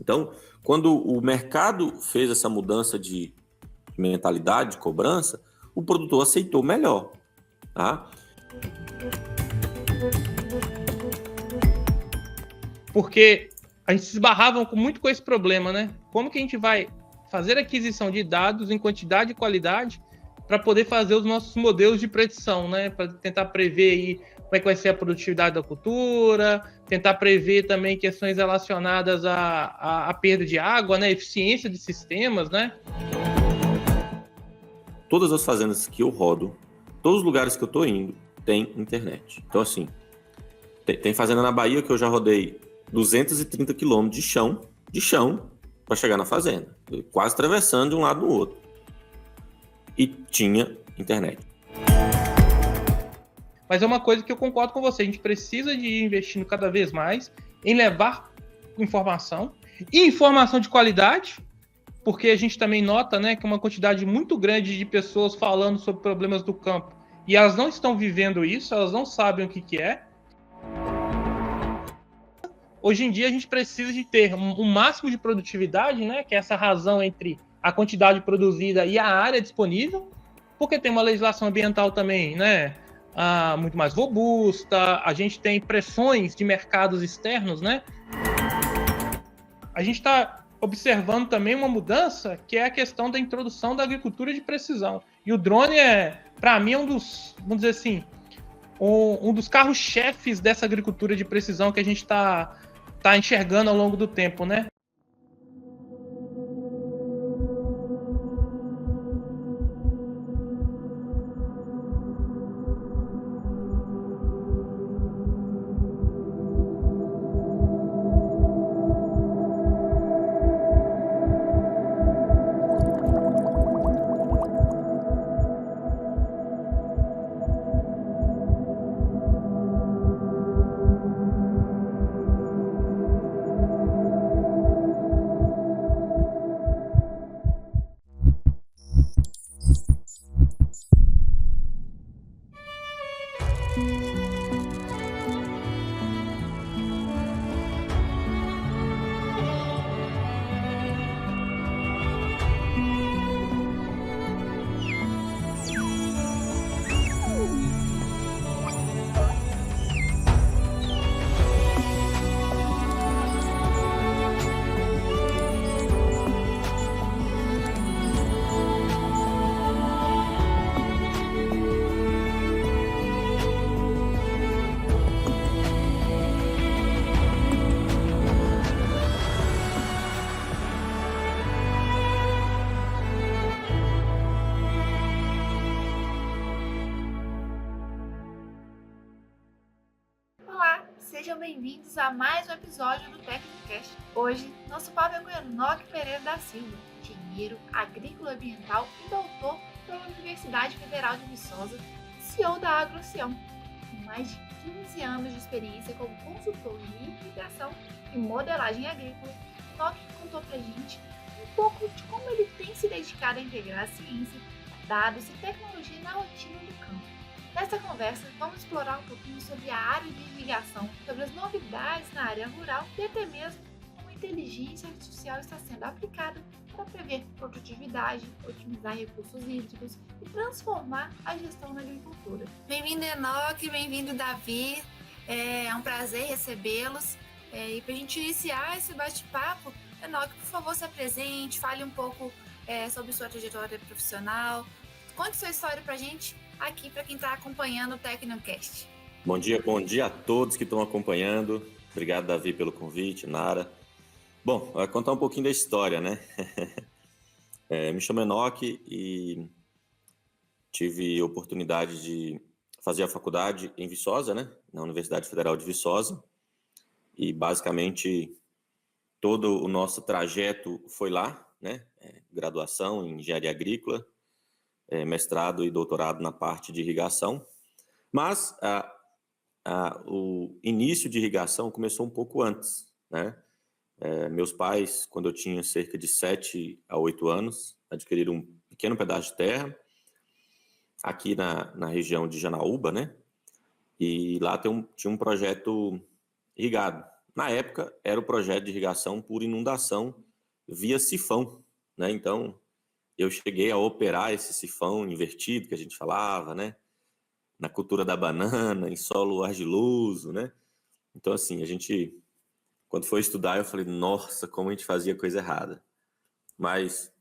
Então, quando o mercado fez essa mudança de mentalidade, de cobrança, o produtor aceitou melhor, tá? Porque a gente se esbarrava muito com esse problema, né? Como que a gente vai fazer aquisição de dados em quantidade e qualidade para poder fazer os nossos modelos de predição, né? Para tentar prever aí como é que vai ser a produtividade da cultura, tentar prever também questões relacionadas à perda de água, né? Eficiência de sistemas, né? Todas as fazendas que eu rodo, todos os lugares que eu estou indo, tem internet. Então, assim, tem fazenda na Bahia que eu já rodei 230 quilômetros de chão, para chegar na fazenda, quase atravessando de um lado no outro. E tinha internet. Mas é uma coisa que eu concordo com você, a gente precisa de ir investindo cada vez mais em levar informação, e informação de qualidade, porque a gente também nota, né, que uma quantidade muito grande de pessoas falando sobre problemas do campo, e elas não estão vivendo isso, elas não sabem o que é. Hoje em dia a gente precisa de ter um máximo de produtividade, né, que é essa razão entre a quantidade produzida e a área disponível, porque tem uma legislação ambiental também, né, muito mais robusta, a gente tem pressões de mercados externos, né? A gente está observando também uma mudança, que é a questão da introdução da agricultura de precisão. E o drone para mim, um dos, vamos dizer assim, um dos carros-chefes dessa agricultura de precisão que a gente está enxergando ao longo do tempo, né? Sejam bem-vindos a mais um episódio do TecnoCast. Hoje, nosso papo é com Enoque Pereira da Silva, engenheiro agrícola ambiental e doutor pela Universidade Federal de Viçosa, CEO da AgroCião, com mais de 15 anos de experiência como consultor em irrigação e modelagem agrícola. Enoque contou pra gente um pouco de como ele tem se dedicado a integrar a ciência, dados e tecnologia na rotina do campo. Nesta conversa, vamos explorar um pouquinho sobre a área de irrigação, sobre as novidades na área rural e até mesmo como a inteligência artificial está sendo aplicada para prever produtividade, otimizar recursos hídricos e transformar a gestão na agricultura. Bem-vindo, Enoque, bem-vindo, Davi. É um prazer recebê-los. E para a gente iniciar esse bate-papo, Enoque, por favor, se apresente, fale um pouco sobre sua trajetória profissional, conte sua história para a gente aqui para quem está acompanhando o TecnoCast. Bom dia a todos que estão acompanhando. Obrigado, Davi, pelo convite, Nara. Bom, vou contar um pouquinho da história, né? Me chamo Enoque e tive oportunidade de fazer a faculdade em Viçosa, né? Na Universidade Federal de Viçosa. E, basicamente, todo o nosso trajeto foi lá, né? Graduação em Engenharia Agrícola, mestrado e doutorado na parte de irrigação, mas o início de irrigação começou um pouco antes, né? Meus pais, quando eu tinha cerca de 7 a 8 anos, adquiriram um pequeno pedaço de terra aqui na região de Janaúba, né? E lá tinha um projeto irrigado, na época, era o projeto de irrigação por inundação via sifão, né? Então, eu cheguei a operar esse sifão invertido que a gente falava, né? Na cultura da banana, em solo argiloso, né? Então, assim, quando foi estudar, eu falei, nossa, como a gente fazia coisa errada. Mas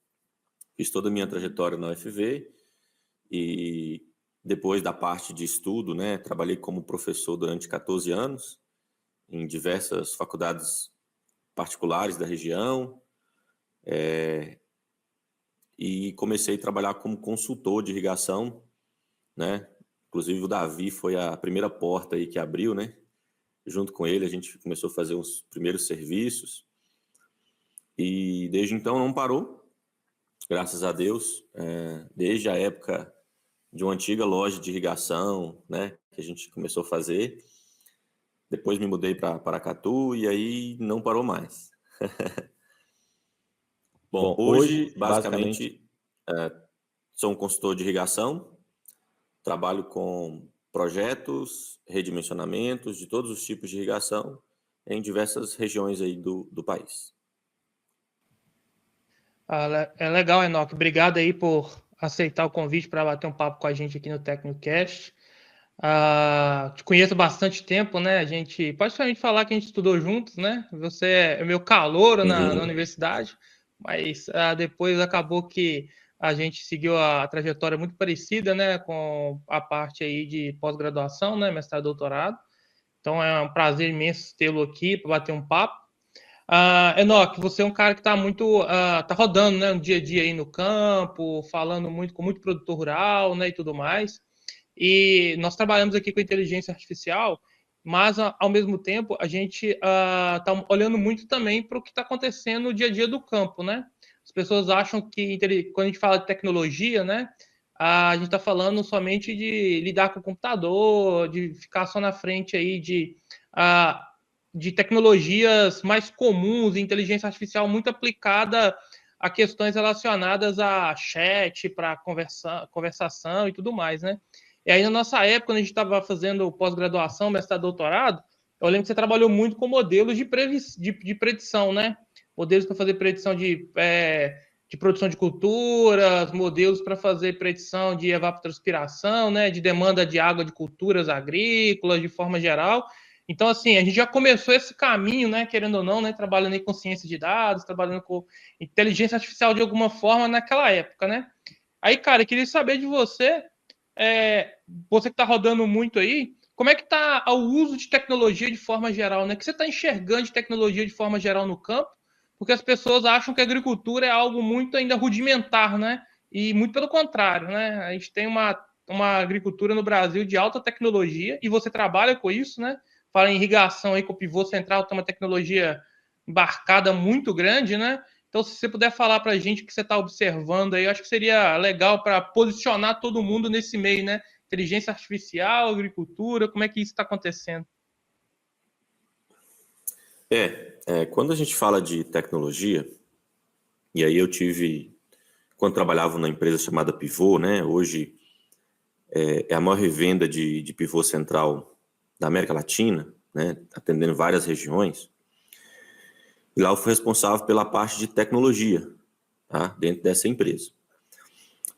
fiz toda a minha trajetória na UFV e depois da parte de estudo, né? Trabalhei como professor durante 14 anos em diversas faculdades particulares da região, e comecei a trabalhar como consultor de irrigação, né? Inclusive o Davi foi a primeira porta aí que abriu, né? Junto com ele a gente começou a fazer os primeiros serviços e desde então não parou, graças a Deus, desde a época de uma antiga loja de irrigação, né? Que a gente começou a fazer. Depois me mudei para Paracatu e aí não parou mais. Bom, hoje, basicamente, sou um consultor de irrigação, trabalho com projetos, redimensionamentos de todos os tipos de irrigação em diversas regiões aí do país. É legal, Enoque. Obrigado aí por aceitar o convite para bater um papo com a gente aqui no TecnoCast. Te conheço há bastante tempo, né? A gente pode falar que a gente estudou juntos, né? Você é meu calouro na universidade, mas depois acabou que a gente seguiu a trajetória muito parecida, né? Com a parte aí de pós-graduação, né? Mestrado e doutorado. Então é um prazer imenso tê-lo aqui para bater um papo. Enoque, você é um cara que está muito, tá rodando, né? No dia a dia aí no campo, falando muito com muito produtor rural, né? E tudo mais. E nós trabalhamos aqui com inteligência artificial, mas, ao mesmo tempo, a gente está olhando muito também para o que está acontecendo no dia a dia do campo, né? As pessoas acham que, quando a gente fala de tecnologia, né, a gente está falando somente de lidar com o computador, de ficar só na frente aí de tecnologias mais comuns, inteligência artificial muito aplicada a questões relacionadas a chat, para conversação e tudo mais, né? E aí, na nossa época, quando a gente estava fazendo pós-graduação, mestrado, doutorado, eu lembro que você trabalhou muito com modelos de predição, né? Modelos para fazer predição de produção de culturas, modelos para fazer predição de evapotranspiração, né? De demanda de água de culturas agrícolas, de forma geral. Então, assim, a gente já começou esse caminho, né? Querendo ou não, né? Trabalhando aí com ciência de dados, trabalhando com inteligência artificial de alguma forma naquela época, né? Aí, cara, eu queria saber de você... você que está rodando muito aí, como é que está o uso de tecnologia de forma geral, né? O que você está enxergando de tecnologia de forma geral no campo? Porque as pessoas acham que a agricultura é algo muito ainda rudimentar, né? E muito pelo contrário, né? A gente tem uma agricultura no Brasil de alta tecnologia e você trabalha com isso, né? Fala em irrigação aí com o pivô central, tem uma tecnologia embarcada muito grande, né? Então, se você puder falar para a gente o que você está observando aí, eu acho que seria legal para posicionar todo mundo nesse meio, né? Inteligência artificial, agricultura, como é que isso está acontecendo? Quando a gente fala de tecnologia, e aí quando trabalhava na empresa chamada Pivô, né? Hoje é a maior revenda de pivô central da América Latina, né? Atendendo várias regiões. E lá eu fui responsável pela parte de tecnologia, tá? Dentro dessa empresa.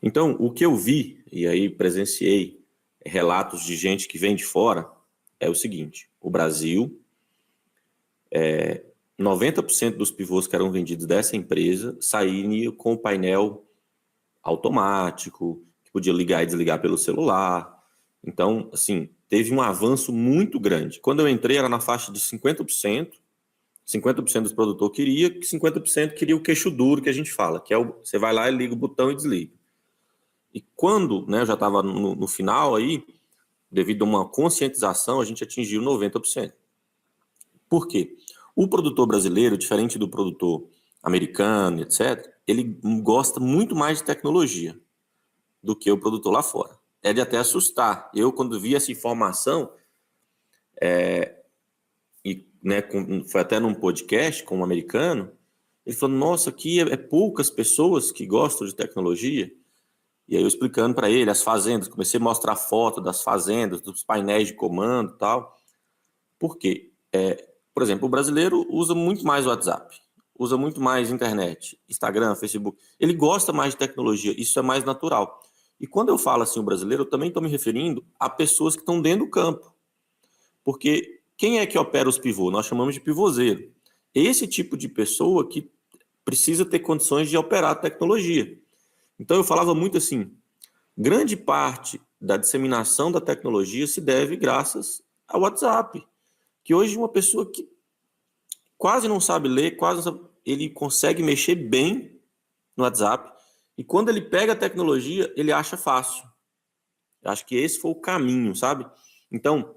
Então, o que eu vi, e aí presenciei relatos de gente que vem de fora, é o seguinte: o Brasil, 90% dos pivôs que eram vendidos dessa empresa saíram com o painel automático, que podia ligar e desligar pelo celular. Então, assim, teve um avanço muito grande. Quando eu entrei, era na faixa de 50%. 50% dos produtores queria, 50% queria o queixo duro que a gente fala, que é você vai lá e liga o botão e desliga. E quando, né, eu já estava no final aí, devido a uma conscientização, a gente atingiu 90%. Por quê? O produtor brasileiro, diferente do produtor americano, etc., ele gosta muito mais de tecnologia do que o produtor lá fora. É de até assustar. Eu, quando vi essa informação, né, foi até num podcast com um americano, ele falou, nossa, aqui é poucas pessoas que gostam de tecnologia. E aí eu explicando para ele as fazendas, comecei a mostrar foto das fazendas, dos painéis de comando e tal. Por quê? por exemplo, o brasileiro usa muito mais o WhatsApp, usa muito mais internet, Instagram, Facebook. Ele gosta mais de tecnologia, isso é mais natural. E quando eu falo assim o brasileiro, eu também estou me referindo a pessoas que estão dentro do campo. Porque quem é que opera os pivôs? Nós chamamos de pivôzeiro. Esse tipo de pessoa que precisa ter condições de operar a tecnologia. Então eu falava muito assim, grande parte da disseminação da tecnologia se deve graças ao WhatsApp. Que hoje uma pessoa que quase não sabe ler, quase não sabe, ele consegue mexer bem no WhatsApp, e quando ele pega a tecnologia, ele acha fácil. Eu acho que esse foi o caminho, sabe? Então,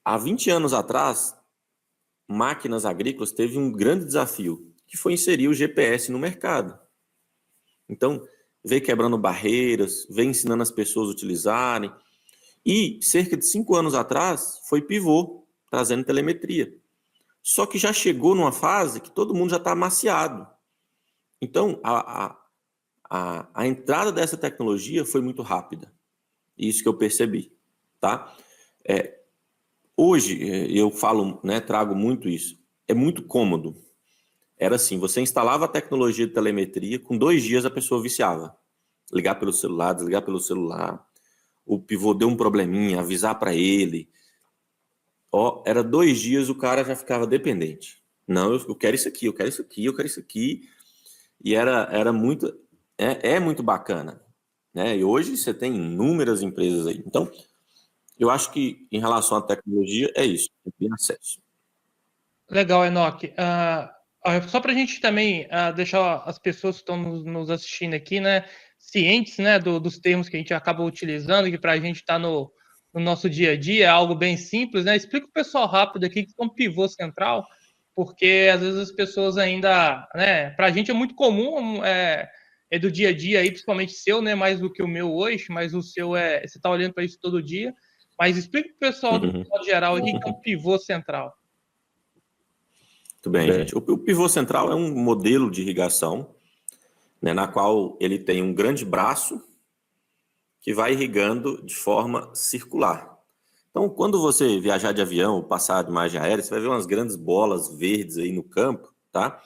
há 20 anos atrás, máquinas agrícolas teve um grande desafio, que foi inserir o GPS no mercado. Então, veio quebrando barreiras, veio ensinando as pessoas a utilizarem, e cerca de 5 anos atrás, foi pivô, trazendo telemetria. Só que já chegou numa fase que todo mundo já está amaciado. Então, a entrada dessa tecnologia foi muito rápida. Isso que eu percebi, tá? Hoje, eu falo, né, trago muito isso. É muito cômodo. Era assim, você instalava a tecnologia de telemetria, com 2 dias a pessoa viciava. Ligar pelo celular, desligar pelo celular. O pivô deu um probleminha, avisar para ele. Era 2 dias, o cara já ficava dependente. Não, eu quero isso aqui, eu quero isso aqui, eu quero isso aqui. E era muito... É muito bacana, né? E hoje você tem inúmeras empresas aí. Então, eu acho que em relação à tecnologia é isso, tem acesso. Legal, Enoque. Só para a gente também deixar as pessoas que estão nos assistindo aqui, né, cientes, né, dos termos que a gente acaba utilizando, que para a gente está no nosso dia a dia, é algo bem simples, né? Explica o pessoal rápido aqui que é um pivô central, porque às vezes as pessoas ainda, né, para a gente é muito comum, é do dia a dia aí, principalmente seu, né, mais do que o meu hoje, mas o seu você está olhando para isso todo dia. Mas explica para o pessoal do modo geral aqui que é um pivô central. Muito bem, gente. O pivô central é um modelo de irrigação, né, na qual ele tem um grande braço que vai irrigando de forma circular. Então, quando você viajar de avião ou passar de imagem aérea, você vai ver umas grandes bolas verdes aí no campo, tá?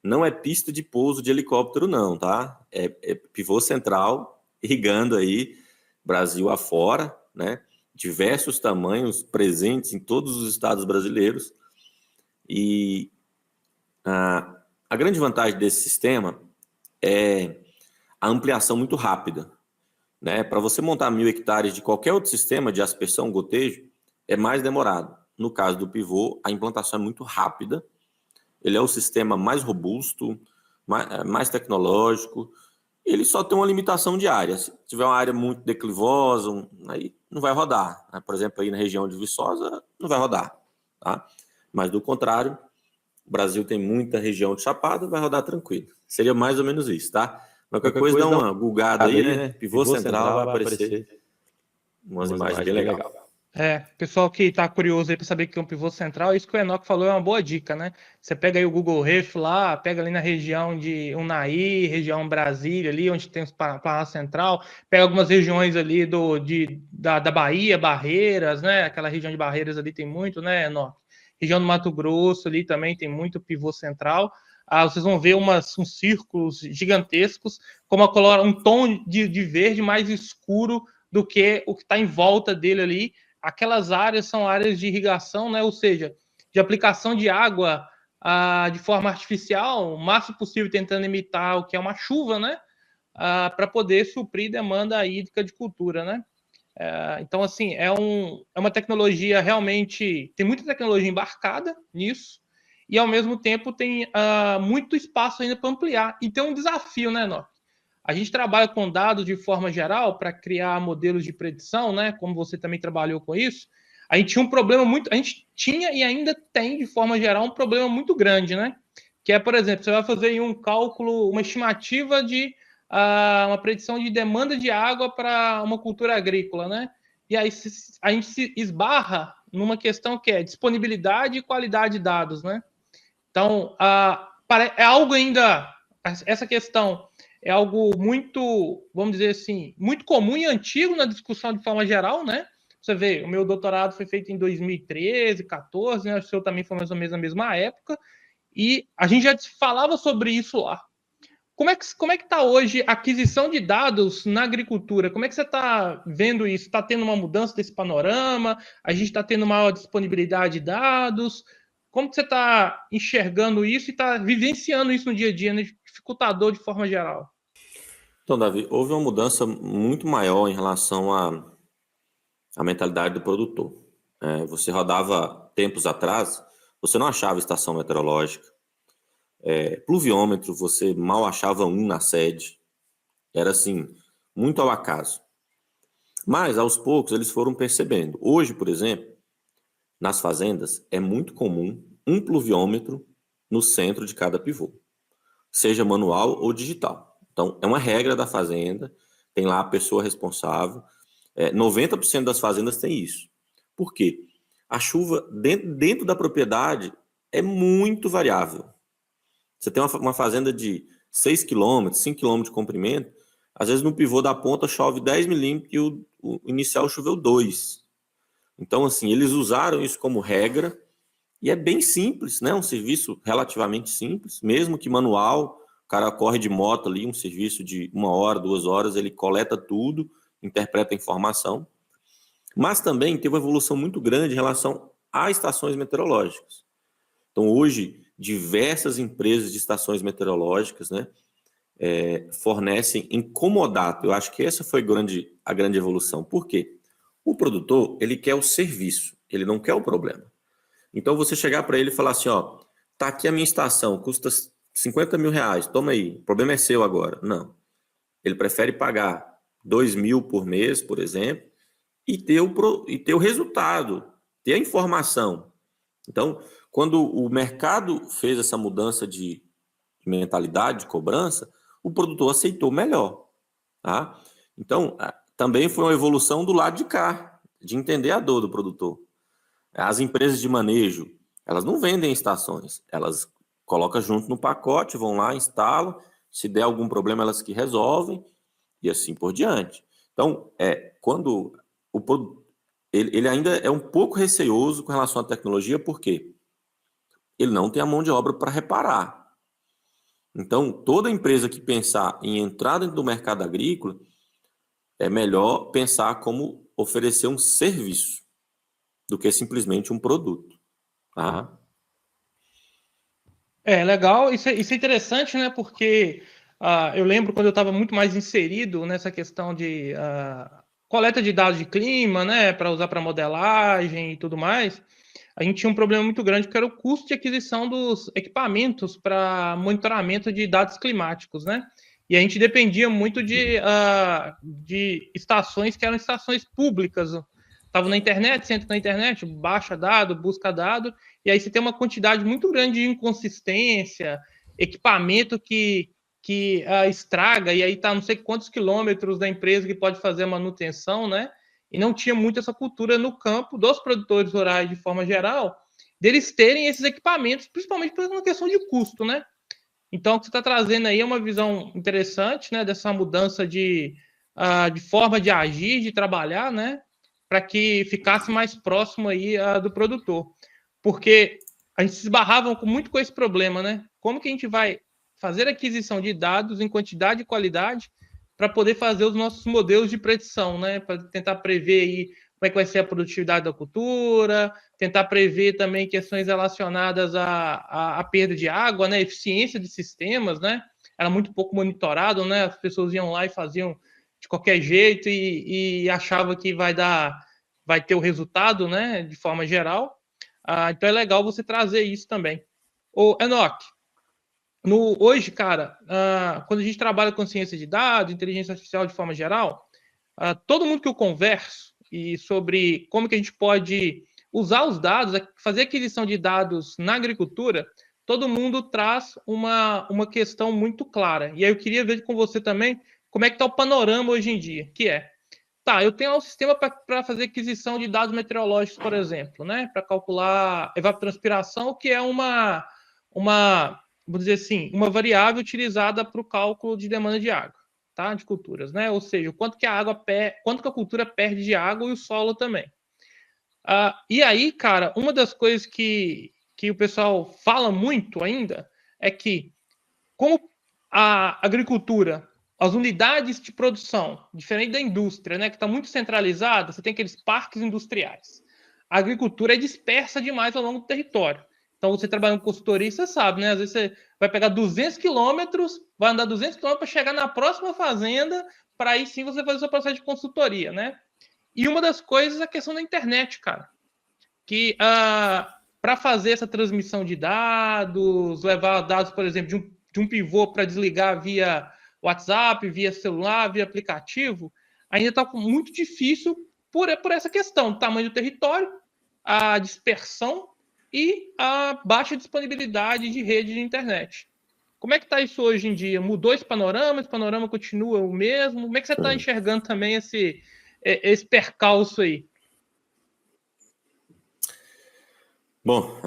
Não é pista de pouso de helicóptero, não, tá? É pivô central irrigando aí Brasil afora, né? Diversos tamanhos presentes em todos os estados brasileiros. E a grande vantagem desse sistema é a ampliação muito rápida, né? Para você montar 1.000 hectares de qualquer outro sistema de aspersão, gotejo, é mais demorado. No caso do pivô, a implantação é muito rápida. Ele é o sistema mais robusto, mais tecnológico. Ele só tem uma limitação de área. Se tiver uma área muito declivosa, aí não vai rodar. Por exemplo, aí na região de Viçosa, não vai rodar, tá? Mas, do contrário, o Brasil tem muita região de chapada, vai rodar tranquilo. Seria mais ou menos isso, tá? Qualquer coisa, dá uma googada aí, né? Pivô central vai aparecer umas imagens bem legais. Pessoal que está curioso aí para saber o que é um pivô central, isso que o Enoque falou é uma boa dica, né? Você pega aí o Google Earth lá, pega ali na região de Unai, região Brasília, ali onde tem os Planalto Central, pega algumas regiões ali da Bahia, Barreiras, né? Aquela região de Barreiras ali tem muito, né, Enoque? Região do Mato Grosso ali também tem muito pivô central. Vocês vão ver uns círculos gigantescos, com um tom de verde mais escuro do que o que está em volta dele ali. Aquelas áreas são áreas de irrigação, né? Ou seja, de aplicação de água de forma artificial, o máximo possível tentando imitar o que é uma chuva, né? Para poder suprir demanda hídrica de cultura, né? Então, assim, é uma tecnologia realmente... Tem muita tecnologia embarcada nisso, e, ao mesmo tempo, tem muito espaço ainda para ampliar. E tem um desafio, né, Enoque? A gente trabalha com dados de forma geral para criar modelos de predição, né? Como você também trabalhou com isso. A gente tinha um problema muito... A gente tinha e ainda tem, de forma geral, um problema muito grande, né? Que é, por exemplo, você vai fazer um cálculo, uma estimativa de uma predição de demanda de água para uma cultura agrícola, né? E aí a gente se esbarra numa questão que é disponibilidade e qualidade de dados, né? Então, é algo ainda... Essa questão é algo muito, vamos dizer assim, muito comum e antigo na discussão de forma geral, né? Você vê, o meu doutorado foi feito em 2013, 14, né? O seu também foi mais ou menos na mesma época, e a gente já falava sobre isso lá. Como é que está hoje a aquisição de dados na agricultura? Como é que você está vendo isso? Está tendo uma mudança desse panorama? A gente está tendo maior disponibilidade de dados? Como que você está enxergando isso e está vivenciando isso no dia a dia, né? Dificultador de forma geral? Então, Davi, houve uma mudança muito maior em relação à mentalidade do produtor. Você rodava tempos atrás, você não achava estação meteorológica. Pluviômetro, você mal achava um na sede. Era assim, muito ao acaso. Mas, aos poucos, eles foram percebendo. Hoje, por exemplo, nas fazendas, é muito comum um pluviômetro no centro de cada pivô, seja manual ou digital. Então, é uma regra da fazenda, tem lá a pessoa responsável. 90% das fazendas tem isso. Por quê? A chuva dentro da propriedade é muito variável. Você tem uma fazenda de 6 km, 5 km de comprimento, às vezes no pivô da ponta chove 10 milímetros e o inicial choveu 2. Então, assim, eles usaram isso como regra e é bem simples, né? Um serviço relativamente simples, mesmo que manual, o cara corre de moto ali, um serviço de 1 hora, 2 horas, ele coleta tudo, interpreta a informação. Mas também teve uma evolução muito grande em relação a estações meteorológicas. Então, hoje, diversas empresas de estações meteorológicas, né, fornecem em comodato. Eu acho que essa foi a grande evolução. Por quê? O produtor, ele quer o serviço, ele não quer o problema. Então, você chegar para ele e falar assim, ó, tá aqui a minha estação, custa 50 mil reais, toma aí, o problema é seu agora. Não. Ele prefere pagar 2 mil por mês, por exemplo, e ter o resultado, ter a informação. Então, quando o mercado fez essa mudança de mentalidade, de cobrança, o produtor aceitou melhor. Tá? Então, também foi uma evolução do lado de cá, de entender a dor do produtor. As empresas de manejo, elas não vendem estações, elas colocam junto no pacote, vão lá, instalam, se der algum problema elas que resolvem, e assim por diante. Então, quando o produto, ele ainda é um pouco receoso com relação à tecnologia, porque ele não tem a mão de obra para reparar. Então, toda empresa que pensar em entrar dentro do mercado agrícola, é melhor pensar como oferecer um serviço do que simplesmente um produto. Tá? Legal. Isso é interessante, né? Porque eu lembro quando eu estava muito mais inserido nessa questão de coleta de dados de clima, né? Para usar para modelagem e tudo mais. A gente tinha um problema muito grande, que era o custo de aquisição dos equipamentos para monitoramento de dados climáticos, né? E a gente dependia muito de estações que eram estações públicas. Estava na internet, você entra na internet, baixa dado, busca dado, e aí você tem uma quantidade muito grande de inconsistência, equipamento que estraga, e aí está não sei quantos quilômetros da empresa que pode fazer a manutenção, né? E não tinha muito essa cultura no campo dos produtores rurais de forma geral, deles terem esses equipamentos, principalmente por uma questão de custo, né? Então, o que você está trazendo aí é uma visão interessante, né? Dessa mudança de forma de agir, de trabalhar, né? Para que ficasse mais próximo aí do produtor. Porque a gente se esbarrava muito com esse problema, né? Como que a gente vai fazer aquisição de dados em quantidade e qualidade para poder fazer os nossos modelos de predição, né? Para tentar prever aí como é que vai ser a produtividade da cultura, tentar prever também questões relacionadas à perda de água, né? Eficiência de sistemas, né? Era muito pouco monitorado, né? As pessoas iam lá e faziam de qualquer jeito e achava que vai ter o resultado, né? De forma geral. Então é legal você trazer isso também. Ô, Enoque, hoje, cara, quando a gente trabalha com ciência de dados, inteligência artificial de forma geral, todo mundo que eu converso e sobre como que a gente pode usar os dados, fazer aquisição de dados na agricultura, todo mundo traz uma questão muito clara. E aí eu queria ver com você também como é que está o panorama hoje em dia, que eu tenho um sistema para fazer aquisição de dados meteorológicos, por exemplo, né, para calcular evapotranspiração, que é uma vamos dizer assim, uma variável utilizada para o cálculo de demanda de água, tá? De culturas, né? Ou seja, quanto que a cultura perde de água e o solo também. E aí, cara, uma das coisas que o pessoal fala muito ainda é que, como a agricultura, as unidades de produção, diferente da indústria, né, que está muito centralizada, você tem aqueles parques industriais. A agricultura é dispersa demais ao longo do território. Então, você trabalha com consultoria, você sabe, né? Às vezes você vai pegar 200 quilômetros, vai andar 200 quilômetros para chegar na próxima fazenda, para aí sim você fazer o seu processo de consultoria, né? E uma das coisas é a questão da internet, cara. Que para fazer essa transmissão de dados, levar dados, por exemplo, de um pivô para desligar via WhatsApp, via celular, via aplicativo, ainda está muito difícil por essa questão, o tamanho do território, a dispersão e a baixa disponibilidade de rede de internet. Como é que está isso hoje em dia? Mudou esse panorama? Esse panorama continua o mesmo? Como é que você está enxergando também esse percalço aí? Bom,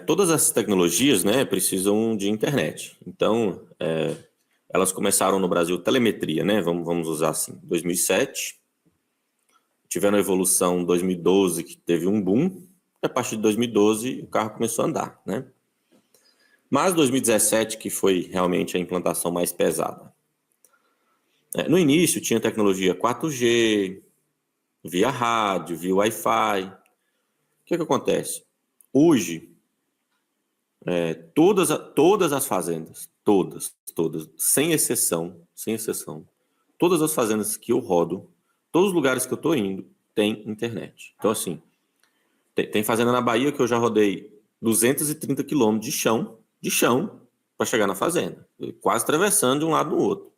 todas essas tecnologias, né, precisam de internet. Então, elas começaram no Brasil, telemetria, né, vamos usar assim, 2007, tiveram a evolução em 2012, que teve um boom, e a partir de 2012 o carro começou a andar, né. Mas 2017 que foi realmente a implantação mais pesada. No início tinha tecnologia 4G, via rádio, via Wi-Fi. O que acontece? Hoje, todas as fazendas, todas, sem exceção, todas as fazendas que eu rodo, todos os lugares que eu estou indo, tem internet. Então, assim, tem fazenda na Bahia que eu já rodei 230 quilômetros de chão, para chegar na fazenda, quase atravessando de um lado no outro.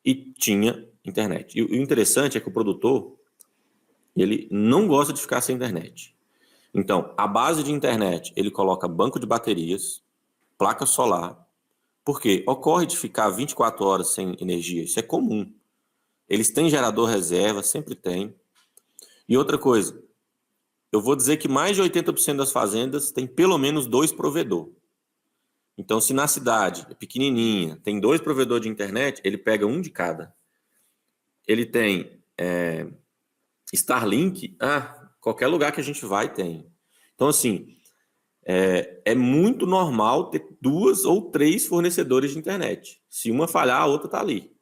E tinha internet. E o interessante é que o produtor, ele não gosta de ficar sem internet. Então, a base de internet, ele coloca banco de baterias, placa solar, porque ocorre de ficar 24 horas sem energia, isso é comum. Eles têm gerador reserva, sempre tem. E outra coisa, eu vou dizer que mais de 80% das fazendas tem pelo menos 2 provedores. Então, se na cidade é pequenininha, tem 2 provedores de internet, ele pega um de cada. Ele tem Starlink, qualquer lugar que a gente vai tem. Então, assim, é muito normal ter 2 ou 3 fornecedores de internet. Se uma falhar, a outra está ali.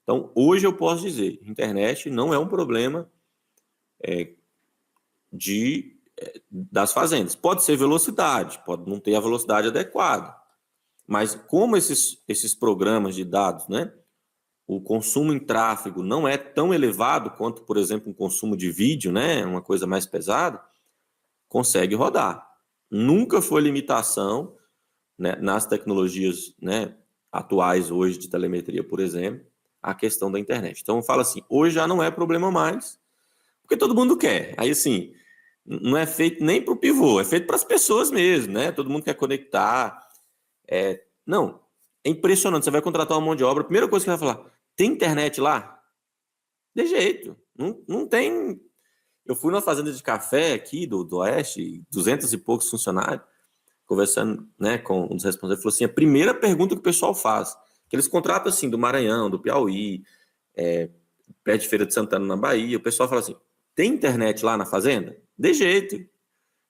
Então, hoje eu posso dizer, internet não é um problema das fazendas. Pode ser velocidade, pode não ter a velocidade adequada. Mas como esses programas de dados, né, o consumo em tráfego não é tão elevado quanto, por exemplo, um consumo de vídeo, né, uma coisa mais pesada, consegue rodar. Nunca foi limitação, né, nas tecnologias, né, atuais hoje de telemetria, por exemplo, a questão da internet. Então, fala assim, hoje já não é problema mais, porque todo mundo quer. Aí, assim, não é feito nem para o pivô, é feito para as pessoas mesmo, né? Todo mundo quer conectar. Não, é impressionante. Você vai contratar uma mão de obra, a primeira coisa que você vai falar, tem internet lá? De jeito. Não tem. Eu fui numa fazenda de café aqui do Oeste, 200 e poucos funcionários, conversando, né, com um dos responsáveis, falou assim, a primeira pergunta que o pessoal faz, que eles contratam assim, do Maranhão, do Piauí, perto de Feira de Santana, na Bahia, o pessoal fala assim, tem internet lá na fazenda? De jeito.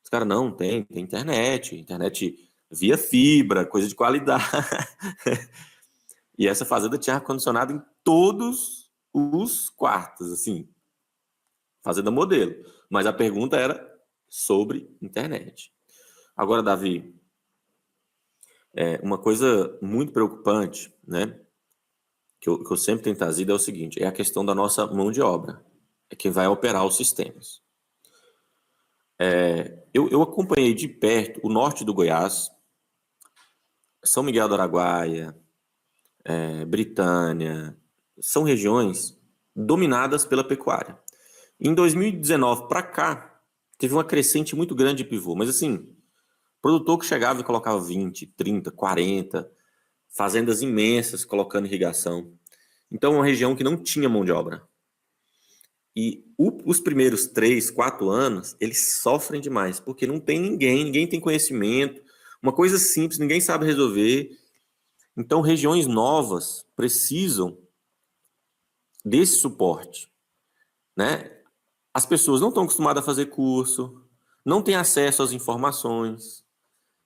Os caras, não, tem internet via fibra, coisa de qualidade. E essa fazenda tinha ar-condicionado em todos os quartos, assim, fazenda modelo. Mas a pergunta era sobre internet. Agora, Davi, uma coisa muito preocupante, né, que eu sempre tenho trazido é o seguinte, é a questão da nossa mão de obra, é quem vai operar os sistemas. Eu acompanhei de perto o norte do Goiás, São Miguel do Araguaia, Britânia, são regiões dominadas pela pecuária. Em 2019 para cá, teve uma crescente muito grande de pivô, mas assim, produtor que chegava e colocava 20, 30, 40, fazendas imensas colocando irrigação. Então, uma região que não tinha mão de obra. E os primeiros 3, 4 anos, eles sofrem demais, porque não tem ninguém tem conhecimento, uma coisa simples, ninguém sabe resolver. Então, regiões novas precisam desse suporte, né? as pessoas não estão acostumadas a fazer curso, não têm acesso às informações,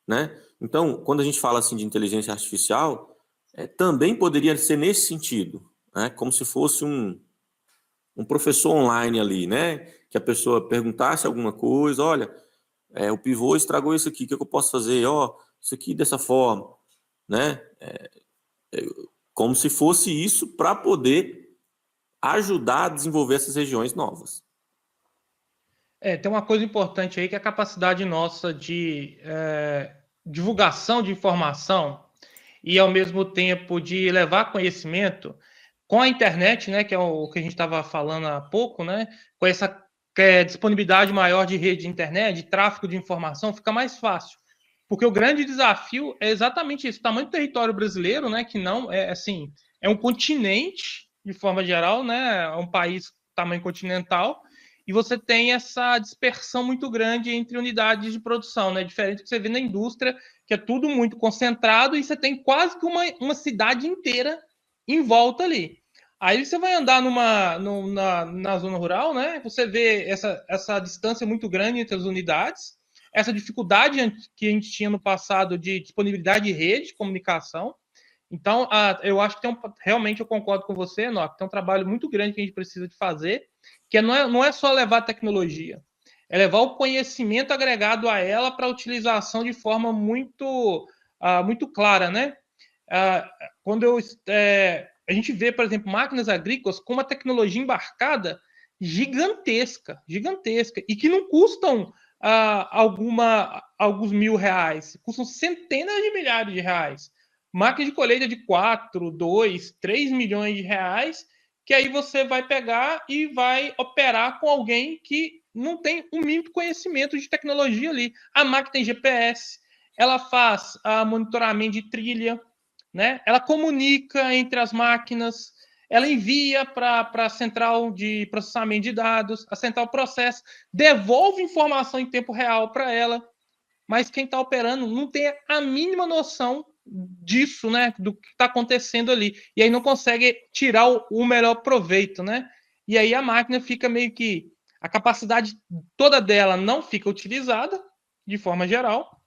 né? Então, quando a gente fala assim de inteligência artificial, também poderia ser nesse sentido, né? Como se fosse um professor online ali, né? Que a pessoa perguntasse alguma coisa, olha, o pivô estragou isso aqui, o que eu posso fazer? Isso aqui dessa forma, né? Como se fosse isso para poder ajudar a desenvolver essas regiões novas. Tem uma coisa importante aí que é a capacidade nossa de divulgação de informação e, ao mesmo tempo, de levar conhecimento com a internet, né, que é o que a gente estava falando há pouco, né, com essa disponibilidade maior de rede de internet, de tráfego de informação, fica mais fácil. Porque o grande desafio é exatamente isso. O tamanho do território brasileiro, né, que não é assim, é um continente, de forma geral, né, é um país tamanho continental, e você tem essa dispersão muito grande entre unidades de produção, né, diferente do que você vê na indústria, que é tudo muito concentrado, e você tem quase que uma cidade inteira em volta ali. Aí você vai andar na zona rural, né, você vê essa distância muito grande entre as unidades, essa dificuldade que a gente tinha no passado de disponibilidade de rede de comunicação. Então, eu acho que realmente eu concordo com você, Enoque, tem um trabalho muito grande que a gente precisa de fazer, que não é só levar tecnologia, é levar o conhecimento agregado a ela para utilização de forma muito clara, né? Quando a gente vê, por exemplo, máquinas agrícolas com uma tecnologia embarcada gigantesca, e que não custam alguns R$1.000, custam centenas de milhares de reais. Máquina de colheita de 4, 2, 3 milhões de reais, que aí você vai pegar e vai operar com alguém que não tem um mínimo conhecimento de tecnologia ali. A máquina tem GPS, ela faz monitoramento de trilha, né? Ela comunica entre as máquinas, ela envia para a central de processamento de dados, a central processa, devolve informação em tempo real para ela, mas quem está operando não tem a mínima noção disso, né, do que está acontecendo ali, e aí não consegue tirar o melhor proveito, né, e aí a máquina fica meio que, a capacidade toda dela não fica utilizada, de forma geral.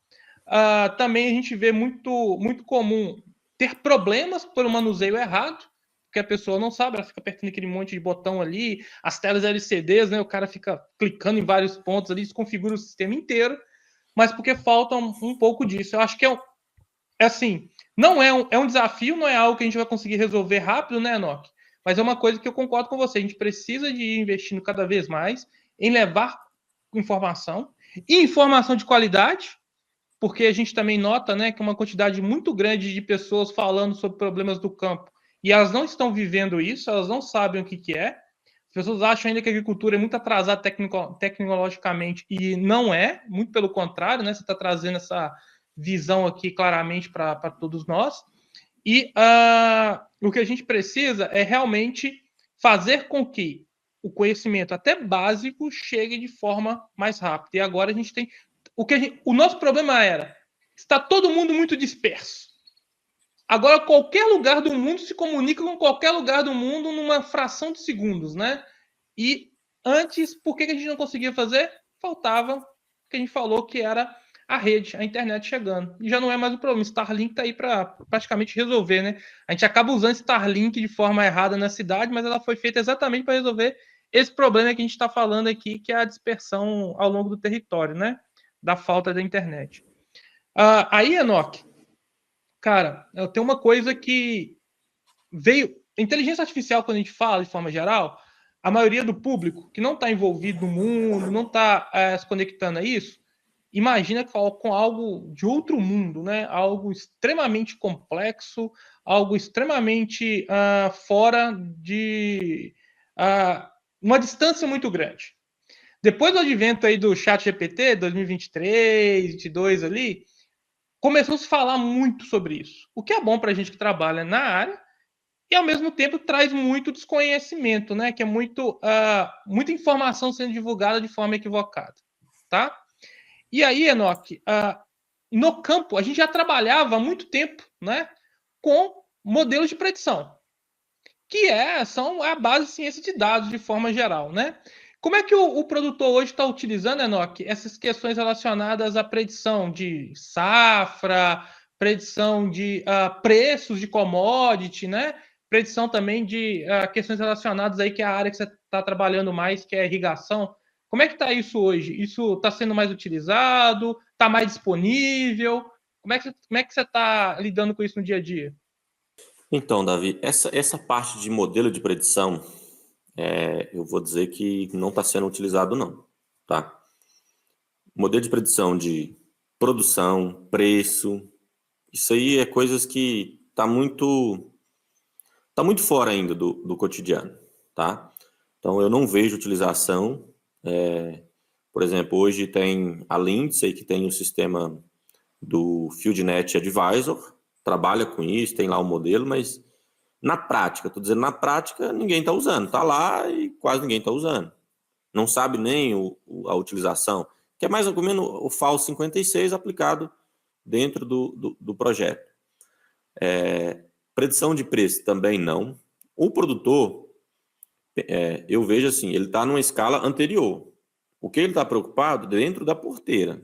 Também a gente vê muito, muito comum ter problemas por um manuseio errado, porque a pessoa não sabe, ela fica apertando aquele monte de botão ali, as telas LCDs, né, o cara fica clicando em vários pontos ali, desconfigura o sistema inteiro, mas porque falta um pouco disso. Eu acho que assim, não é um desafio, não é algo que a gente vai conseguir resolver rápido, né, Enoque? Mas é uma coisa que eu concordo com você. A gente precisa de ir investindo cada vez mais em levar informação, e informação de qualidade, porque a gente também nota, né, que uma quantidade muito grande de pessoas falando sobre problemas do campo, e elas não estão vivendo isso, elas não sabem o que é. As pessoas acham ainda que a agricultura é muito atrasada tecnologicamente, e não é, muito pelo contrário, né? Você está trazendo essa visão aqui claramente para todos nós. E o que a gente precisa é realmente fazer com que o conhecimento, até básico, chegue de forma mais rápida. E agora a gente tem... O nosso problema está todo mundo muito disperso. Agora, qualquer lugar do mundo se comunica com qualquer lugar do mundo numa fração de segundos, né? E antes, por que a gente não conseguia fazer? Faltava o que a gente falou, que era a rede, a internet chegando. E já não é mais o problema. Starlink está aí para praticamente resolver, né? A gente acaba usando Starlink de forma errada na cidade, mas ela foi feita exatamente para resolver esse problema que a gente está falando aqui, que é a dispersão ao longo do território, né? Da falta da internet. Aí, Enoque, cara, tem uma coisa que veio... Inteligência artificial, quando a gente fala de forma geral, a maioria do público que não está envolvido no mundo, não está se conectando a isso, imagina com algo de outro mundo, né? Algo extremamente complexo, algo extremamente fora de uma distância muito grande. Depois do advento aí do ChatGPT, 2023, 2022 ali, começou a se falar muito sobre isso. O que é bom para a gente que trabalha na área e, ao mesmo tempo, traz muito desconhecimento, né? Que é muita informação sendo divulgada de forma equivocada, tá? E aí, Enoque, no campo, a gente já trabalhava há muito tempo, né? Com modelos de predição, que são a base de ciência de dados de forma geral, né? Como é que o produtor hoje está utilizando, Enoque, essas questões relacionadas à predição de safra, predição de preços de commodity, né? Predição também de questões relacionadas aí, que é a área que você está trabalhando mais, que é a irrigação. Como é que está isso hoje? Isso está sendo mais utilizado? Está mais disponível? Como é que você está lidando com isso no dia a dia? Então, Davi, essa parte de modelo de predição, eu vou dizer que não está sendo utilizado, não, tá? Modelo de predição de produção, preço, isso aí é coisas que tá muito fora ainda do cotidiano, tá? Então, eu não vejo utilização. Por exemplo, hoje tem a Lindsay, que tem o sistema do FieldNet Advisor, trabalha com isso, tem lá o modelo, mas na prática, estou dizendo na prática, ninguém está usando. Está lá e quase ninguém está usando. Não sabe nem a utilização, que é mais ou menos o FAO 56 aplicado dentro do projeto. Predição de preço também não. O produtor, eu vejo assim, ele está numa escala anterior. O que ele está preocupado dentro da porteira.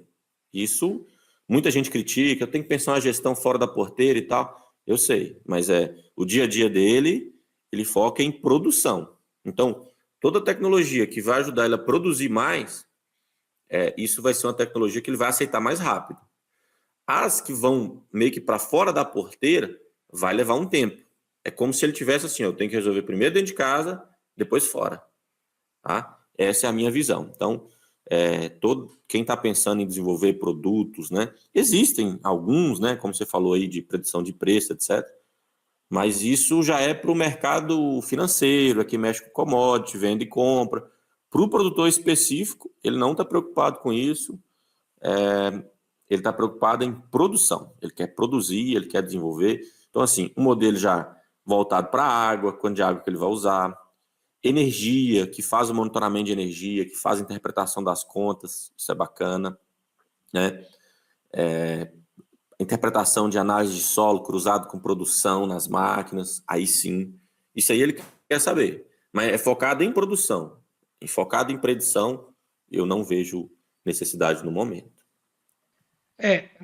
Isso, muita gente critica, eu tenho que pensar uma gestão fora da porteira e tal. Eu sei, mas o dia a dia dele, ele foca em produção. Então, toda tecnologia que vai ajudar ele a produzir mais, isso vai ser uma tecnologia que ele vai aceitar mais rápido. As que vão meio que para fora da porteira, vai levar um tempo. É como se ele tivesse assim, eu tenho que resolver primeiro dentro de casa, depois fora. Tá? Essa é a minha visão. Então, quem está pensando em desenvolver produtos, né? Existem alguns, né? Como você falou aí, de predição de preço, etc. Mas isso já é para o mercado financeiro, que mexe com commodity, vende e compra. Para o produtor específico, ele não está preocupado com isso. Ele está preocupado em produção. Ele quer produzir, ele quer desenvolver. Então, assim, um modelo já voltado para a água, quanto de água que ele vai usar. Energia, que faz o monitoramento de energia, que faz a interpretação das contas, isso é bacana, né? Interpretação de análise de solo cruzado com produção nas máquinas, aí sim, isso aí ele quer saber, mas é focado em produção, focado em predição, eu não vejo necessidade no momento.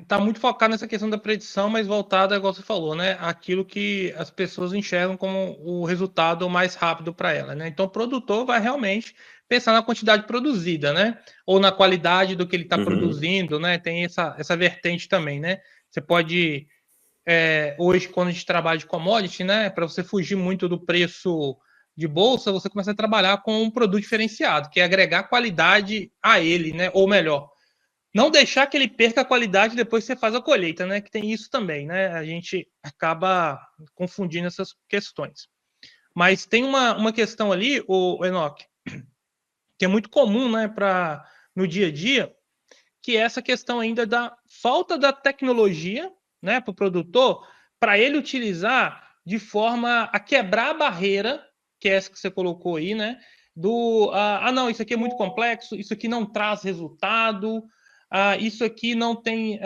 Tá muito focado nessa questão da predição, mas voltado, igual você falou, né? Aquilo que as pessoas enxergam como o resultado mais rápido para ela, né? Então, o produtor vai realmente pensar na quantidade produzida, né? Ou na qualidade do que ele está produzindo, né? Tem essa vertente também, né? Você pode, hoje, quando a gente trabalha de commodity, né? Para você fugir muito do preço de bolsa, você começa a trabalhar com um produto diferenciado, que é agregar qualidade a ele, né? Ou melhor, não deixar que ele perca a qualidade depois que você faz a colheita, né? Que tem isso também, né? A gente acaba confundindo essas questões. Mas tem uma questão ali, o Enoque, que é muito comum, né, no dia a dia, que é essa questão ainda da falta da tecnologia, né, para o produtor, para ele utilizar de forma a quebrar a barreira, que é essa que você colocou aí, né? Não, isso aqui é muito complexo, isso aqui não traz resultado. Isso aqui não tem,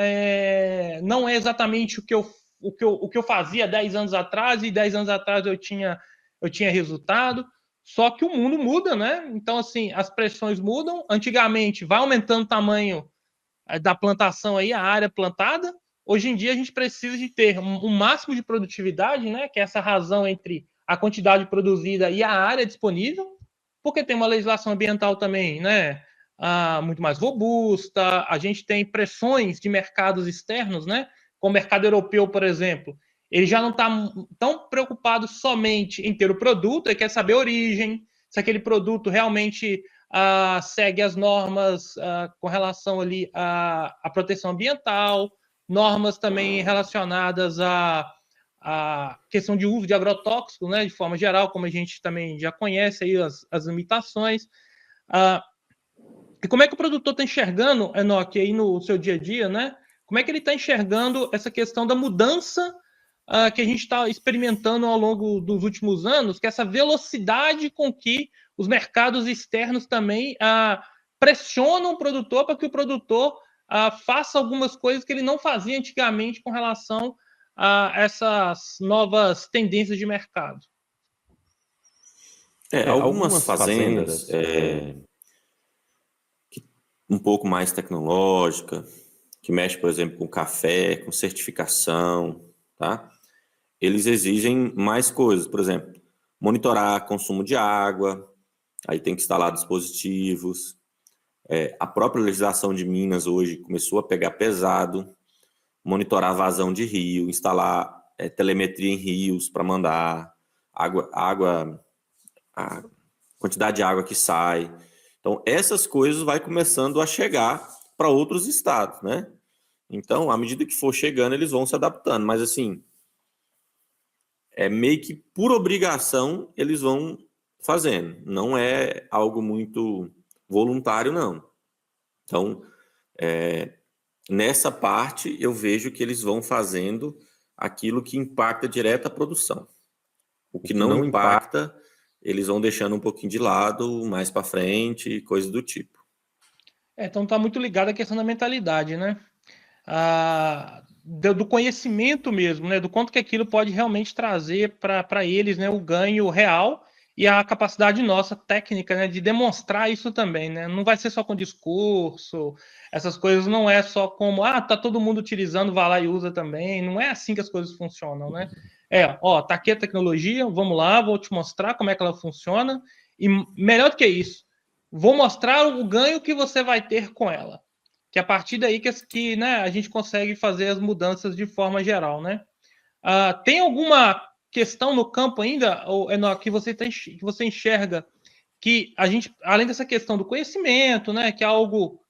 não é exatamente o que eu fazia 10 anos atrás, e 10 anos atrás eu tinha resultado. Só que o mundo muda, né? Então, assim, as pressões mudam. Antigamente, vai aumentando o tamanho da plantação aí, a área plantada. Hoje em dia, a gente precisa de ter um máximo de produtividade, né? Que é essa razão entre a quantidade produzida e a área disponível, porque tem uma legislação ambiental também, né? Muito mais robusta, a gente tem pressões de mercados externos, né? Como o mercado europeu, por exemplo, ele já não está tão preocupado somente em ter o produto, ele quer saber a origem, se aquele produto realmente segue as normas com relação ali à proteção ambiental, normas também relacionadas à questão de uso de agrotóxicos, né? De forma geral, como a gente também já conhece aí as limitações. E como é que o produtor está enxergando, Enoque, aí no seu dia a dia, né? Como é que ele está enxergando essa questão da mudança que a gente está experimentando ao longo dos últimos anos, que é essa velocidade com que os mercados externos também pressionam o produtor para que o produtor faça algumas coisas que ele não fazia antigamente com relação a essas novas tendências de mercado? Algumas fazendas um pouco mais tecnológica, que mexe, por exemplo, com café, com certificação, tá? Eles exigem mais coisas, por exemplo, monitorar consumo de água, aí tem que instalar dispositivos. A própria legislação de Minas hoje começou a pegar pesado, monitorar vazão de rio, instalar telemetria em rios para mandar a quantidade de água que sai. Então, essas coisas vai começando a chegar para outros estados, né? Então, à medida que for chegando, eles vão se adaptando. Mas, assim, meio que por obrigação eles vão fazendo. Não é algo muito voluntário, não. Então, nessa parte, eu vejo que eles vão fazendo aquilo que impacta direto a produção. O que não impacta, eles vão deixando um pouquinho de lado, mais para frente, coisas do tipo. Então está muito ligado à questão da mentalidade, né? Do conhecimento mesmo, né? Do quanto que aquilo pode realmente trazer para eles, né? O ganho real e a capacidade nossa técnica, né? De demonstrar isso também, né? Não vai ser só com discurso, essas coisas não é só como, tá todo mundo utilizando, vai lá e usa também. Não é assim que as coisas funcionam, né? Tá aqui a tecnologia, vamos lá, vou te mostrar como é que ela funciona e melhor do que isso, vou mostrar o ganho que você vai ter com ela. Que a partir daí que né, a gente consegue fazer as mudanças de forma geral, né? Tem alguma questão no campo ainda, Enoque, que você enxerga que a gente, além dessa questão do conhecimento, né, que é algo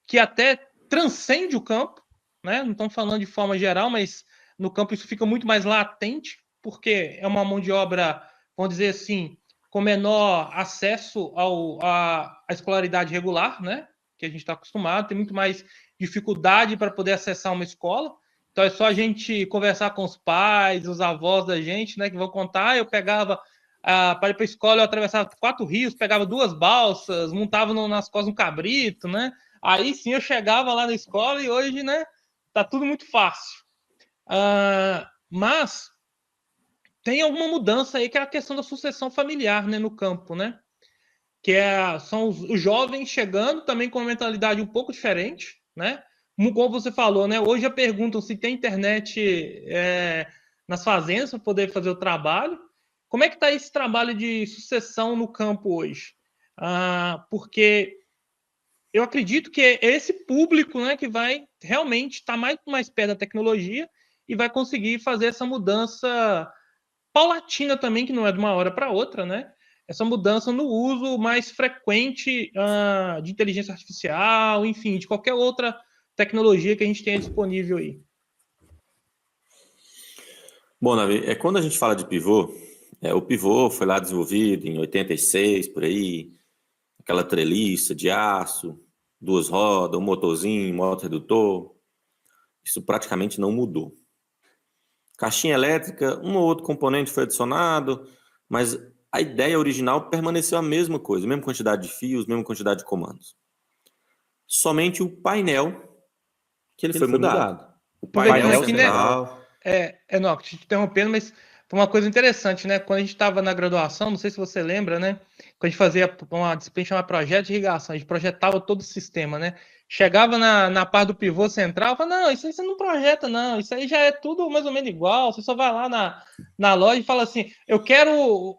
que até transcende o campo, né? Não estamos falando de forma geral, mas no campo isso fica muito mais latente, porque é uma mão de obra, vamos dizer assim, com menor acesso à escolaridade regular, né? Que a gente está acostumado, tem muito mais dificuldade para poder acessar uma escola. Então é só a gente conversar com os pais, os avós da gente, né? Que vão contar. Eu pegava para ir para a escola, eu atravessava 4 rios, pegava 2 balsas, montava nas costas um cabrito, né? Aí sim eu chegava lá na escola e hoje, né? Tá tudo muito fácil. Mas tem alguma mudança aí que é a questão da sucessão familiar, né, no campo, né? Que são os jovens chegando também com uma mentalidade um pouco diferente, né? Como você falou, né? Hoje já perguntam se tem internet nas fazendas para poder fazer o trabalho. Como é que está esse trabalho de sucessão no campo hoje? Porque eu acredito que é esse público, né, que vai realmente estar mais perto da tecnologia e vai conseguir fazer essa mudança paulatina também, que não é de uma hora para outra, né? Essa mudança no uso mais frequente de inteligência artificial, enfim, de qualquer outra tecnologia que a gente tenha disponível aí. Bom, Navi, quando a gente fala de pivô, o pivô foi lá desenvolvido em 86, por aí, aquela treliça de aço, 2 rodas, um motorzinho, moto redutor. Isso praticamente não mudou. Caixinha elétrica, um ou outro componente foi adicionado, mas a ideia original permaneceu a mesma coisa, a mesma quantidade de fios, a mesma quantidade de comandos. Somente o painel que ele foi mudado. O painel central... Enoque, te interrompendo, mas foi uma coisa interessante, né? Quando a gente estava na graduação, não sei se você lembra, né? Quando a gente fazia uma disciplina chamada projeto de irrigação, a gente projetava todo o sistema, né? Chegava na parte do pivô central, falava, não, isso aí você não projeta, não, isso aí já é tudo mais ou menos igual, você só vai lá na loja e fala assim, eu quero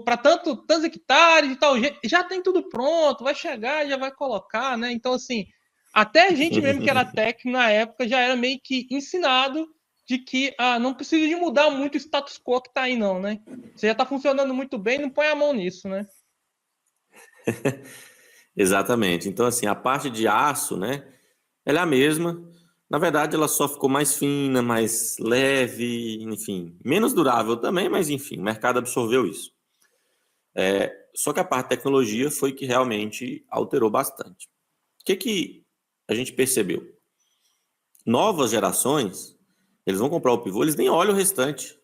para tantos hectares e tal, já tem tudo pronto, vai chegar e já vai colocar, né? Então, assim, até a gente mesmo que era técnico na época já era meio que ensinado de que não precisa de mudar muito o status quo que está aí, não, né? Você já está funcionando muito bem, não põe a mão nisso, né? Exatamente. Então, assim, a parte de aço, né? Ela é a mesma. Na verdade, ela só ficou mais fina, mais leve, enfim. Menos durável também, mas enfim, o mercado absorveu isso. Só que a parte de tecnologia foi que realmente alterou bastante. O que a gente percebeu? Novas gerações, eles vão comprar o pivô, eles nem olham o restante.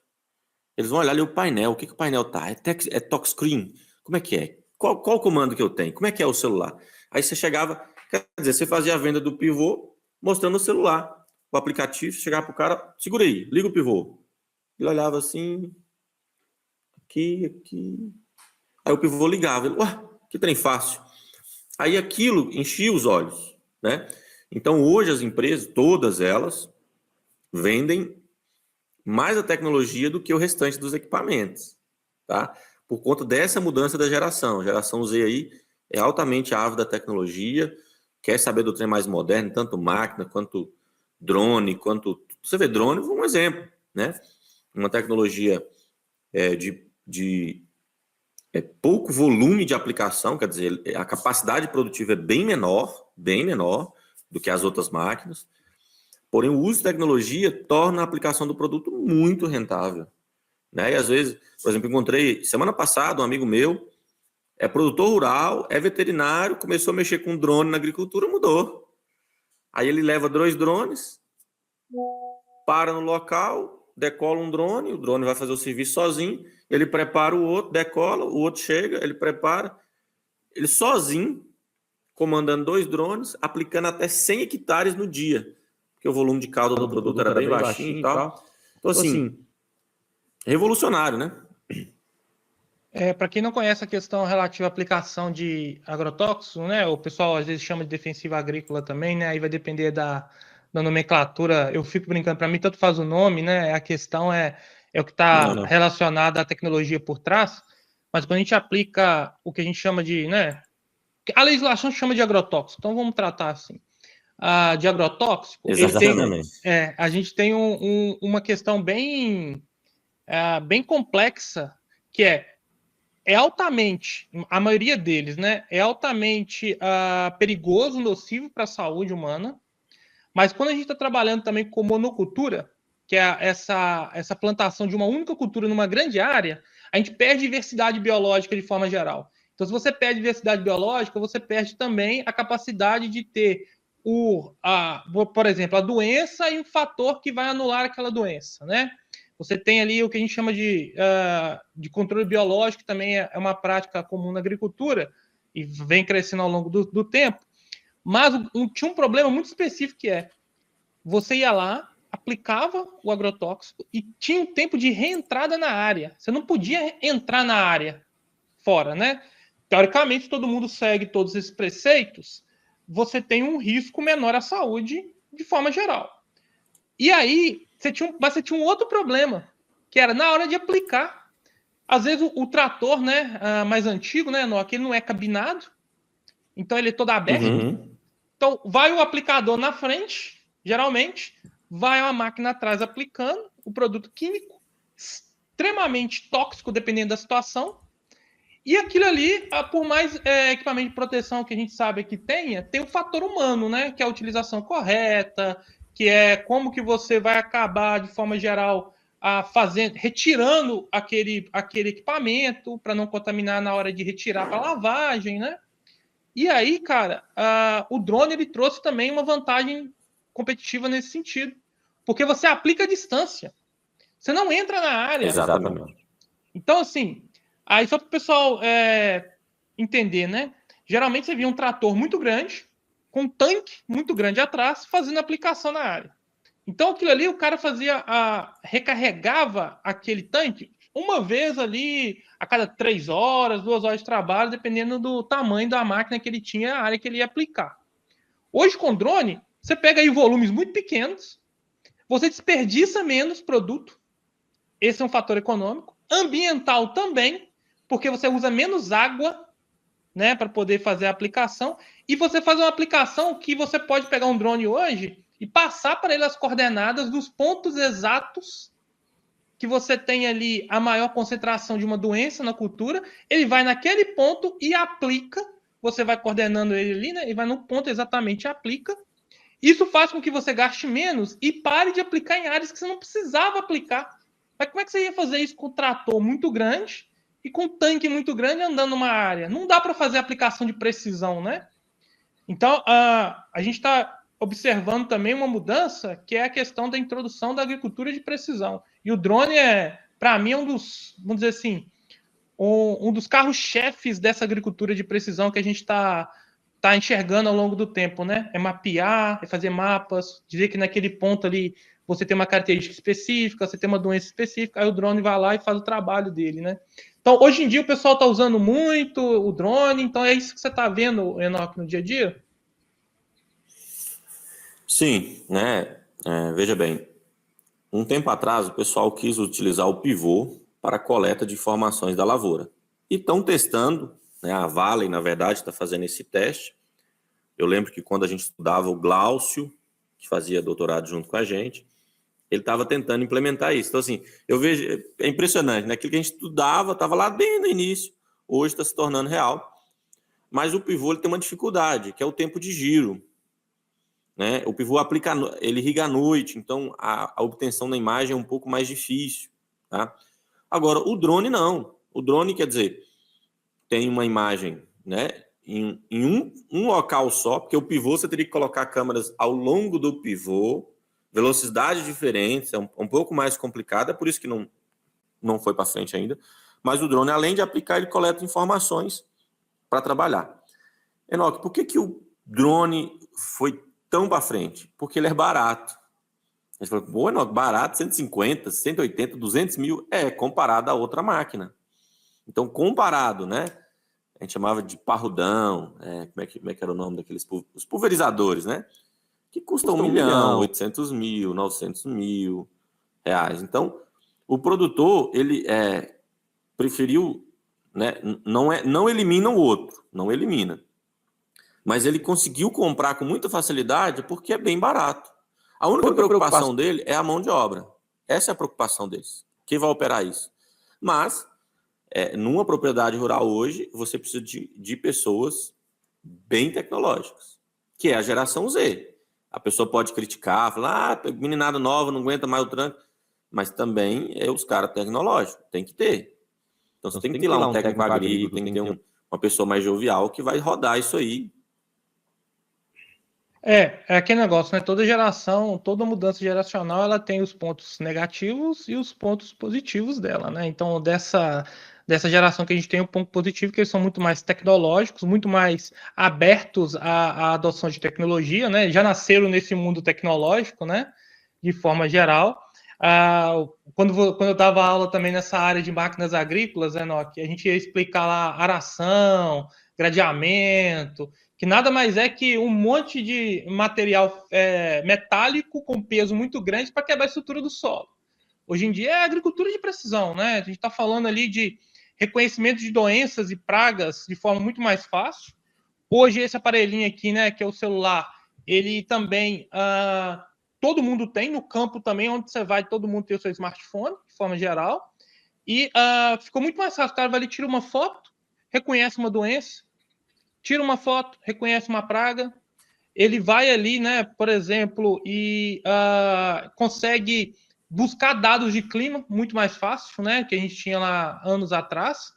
Eles vão olhar ali o painel, o que o painel tá? É touchscreen? Como é que é? Qual o comando que eu tenho? Como é que é o celular? Aí você chegava, quer dizer, você fazia a venda do pivô mostrando o celular. O aplicativo, chegava pro cara, segura aí, liga o pivô. Ele olhava assim, aqui. Aí o pivô ligava. Ele, ué, que trem fácil. Aí aquilo enchia os olhos, né? Então hoje as empresas, todas elas, vendem mais a tecnologia do que o restante dos equipamentos, tá? Por conta dessa mudança da geração. A geração Z aí é altamente ávida da tecnologia, quer saber do trem mais moderno, tanto máquina quanto drone, quanto... Você vê, drone foi um exemplo, né? Uma tecnologia de pouco volume de aplicação, quer dizer, a capacidade produtiva é bem menor do que as outras máquinas, porém o uso de tecnologia torna a aplicação do produto muito rentável, né? E às vezes, por exemplo, encontrei semana passada um amigo meu, é produtor rural, é veterinário, começou a mexer com drone na agricultura, mudou. Aí ele leva 2 drones, para no local, decola um drone, o drone vai fazer o serviço sozinho, ele prepara o outro, decola, o outro chega, ele prepara, ele sozinho, comandando 2 drones, aplicando até 100 hectares no dia, porque o volume de caldo do produto era bem baixinho e tal. Então, assim, revolucionário, né? Para quem não conhece a questão relativa à aplicação de agrotóxicos, né? O pessoal às vezes chama de defensiva agrícola também, né? Aí vai depender da nomenclatura. Eu fico brincando, para mim tanto faz o nome, né? A questão é o que está relacionado à tecnologia por trás. Mas quando a gente aplica o que a gente chama de, né? A legislação chama de agrotóxico, então vamos tratar assim. De agrotóxico, a gente tem uma questão bem complexa, que é altamente, a maioria deles, né, é altamente perigoso, nocivo para a saúde humana, mas quando a gente está trabalhando também com monocultura, que é essa plantação de uma única cultura numa grande área, a gente perde diversidade biológica de forma geral. Então, se você perde diversidade biológica, você perde também a capacidade de ter, por exemplo, a doença e um fator que vai anular aquela doença, né? Você tem ali o que a gente chama de controle biológico, que também é uma prática comum na agricultura e vem crescendo ao longo do tempo. Mas tinha um problema muito específico, que você ia lá, aplicava o agrotóxico e tinha um tempo de reentrada na área. Você não podia entrar na área fora, né? Teoricamente, todo mundo segue todos esses preceitos, você tem um risco menor à saúde de forma geral. E aí, você tinha um outro problema, que era na hora de aplicar. Às vezes o trator, né, mais antigo, né, aquele não é cabinado, então ele é todo aberto. Então vai o aplicador na frente, geralmente, vai uma máquina atrás aplicando o produto químico, extremamente tóxico, dependendo da situação. E aquilo ali, por mais equipamento de proteção que a gente sabe que tem o fator humano, né, que é a utilização correta, que é como que você vai acabar, de forma geral, retirando aquele equipamento para não contaminar na hora de retirar para lavagem, né? E aí, cara, o drone ele trouxe também uma vantagem competitiva nesse sentido, porque você aplica à distância, você não entra na área. Exatamente. Então, assim, aí só para o pessoal entender, né? Geralmente você via um trator muito grande, com um tanque muito grande atrás, fazendo aplicação na área. Então, aquilo ali, o cara recarregava aquele tanque uma vez ali, a cada 3 horas, 2 horas de trabalho, dependendo do tamanho da máquina que ele tinha, a área que ele ia aplicar. Hoje, com drone, você pega aí volumes muito pequenos, você desperdiça menos produto, esse é um fator econômico, ambiental também, porque você usa menos água, né, para poder fazer a aplicação, e você faz uma aplicação que você pode pegar um drone hoje e passar para ele as coordenadas dos pontos exatos que você tem ali a maior concentração de uma doença na cultura, ele vai naquele ponto e aplica, você vai coordenando ele ali, né, e vai no ponto exatamente e aplica. Isso faz com que você gaste menos e pare de aplicar em áreas que você não precisava aplicar. Mas como é que você ia fazer isso com um trator muito grande e com um tanque muito grande andando numa área? Não dá para fazer aplicação de precisão, né? Então, a gente está observando também uma mudança, que é a questão da introdução da agricultura de precisão. E o drone para mim, um dos, vamos dizer assim, um dos carros-chefes dessa agricultura de precisão que a gente está enxergando ao longo do tempo, né? É mapear, é fazer mapas, dizer que naquele ponto ali você tem uma característica específica, você tem uma doença específica, aí o drone vai lá e faz o trabalho dele, né? Então, hoje em dia, o pessoal está usando muito o drone, então é isso que você está vendo, Enoque, no dia a dia? Sim, né? Veja bem, um tempo atrás o pessoal quis utilizar o pivô para a coleta de informações da lavoura. E estão testando, né? A Vale, na verdade, está fazendo esse teste. Eu lembro que quando a gente estudava, o Glaucio, que fazia doutorado junto com a gente, ele estava tentando implementar isso. Então, assim, eu vejo, é impressionante, né? Aquilo que a gente estudava estava lá bem no início, hoje está se tornando real. Mas o pivô ele tem uma dificuldade, que é o tempo de giro, né? O pivô aplica, ele irriga à noite, então a obtenção da imagem é um pouco mais difícil, tá? Agora, o drone não. O drone, quer dizer, tem uma imagem, né, em um local só, porque o pivô você teria que colocar câmeras ao longo do pivô, velocidades diferentes, é um pouco mais complicado, é por isso que não foi para frente ainda. Mas o drone, além de aplicar, ele coleta informações para trabalhar. Enoque, por que o drone foi tão para frente? Porque ele é barato. A gente falou, pô, Enoque, barato, 150, 180, 200 mil, comparado a outra máquina. Então, comparado, né? A gente chamava de parrudão, como é que era o nome daqueles os pulverizadores, né? Que custam 1 milhão, 800 mil, 900 mil reais. Então, o produtor, ele preferiu, né? Não elimina o outro, não elimina. Mas ele conseguiu comprar com muita facilidade porque é bem barato. A única preocupação dele é a mão de obra. Essa é a preocupação deles. Quem vai operar isso? Mas, numa propriedade rural hoje, você precisa de pessoas bem tecnológicas, que é a geração Z. A pessoa pode criticar, falar, meninada nova, não aguenta mais o tranco, mas também é os caras tecnológicos, tem que ter. Então, você tem que ter lá um técnico agrícola, tem que ter uma pessoa mais jovial que vai rodar isso aí. É aquele negócio, né? Toda geração, toda mudança geracional, ela tem os pontos negativos e os pontos positivos dela, né? Então, dessa geração que a gente tem um ponto positivo, que eles são muito mais tecnológicos, muito mais abertos à adoção de tecnologia, né? Já nasceram nesse mundo tecnológico, né? De forma geral. Quando eu dava aula também nessa área de máquinas agrícolas, Enoque, a gente ia explicar lá aração, gradeamento, que nada mais é que um monte de material metálico com peso muito grande para quebrar a estrutura do solo. Hoje em dia é agricultura de precisão, né? A gente está falando ali de reconhecimento de doenças e pragas de forma muito mais fácil. Hoje esse aparelhinho aqui, né, que é o celular, ele também todo mundo tem no campo também, onde você vai, todo mundo tem o seu smartphone, de forma geral, e ficou muito mais fácil. O cara vai ali, tira uma foto, reconhece uma doença, tira uma foto, reconhece uma praga, ele vai ali, né, por exemplo, e consegue buscar dados de clima muito mais fácil, né, que a gente tinha lá anos atrás.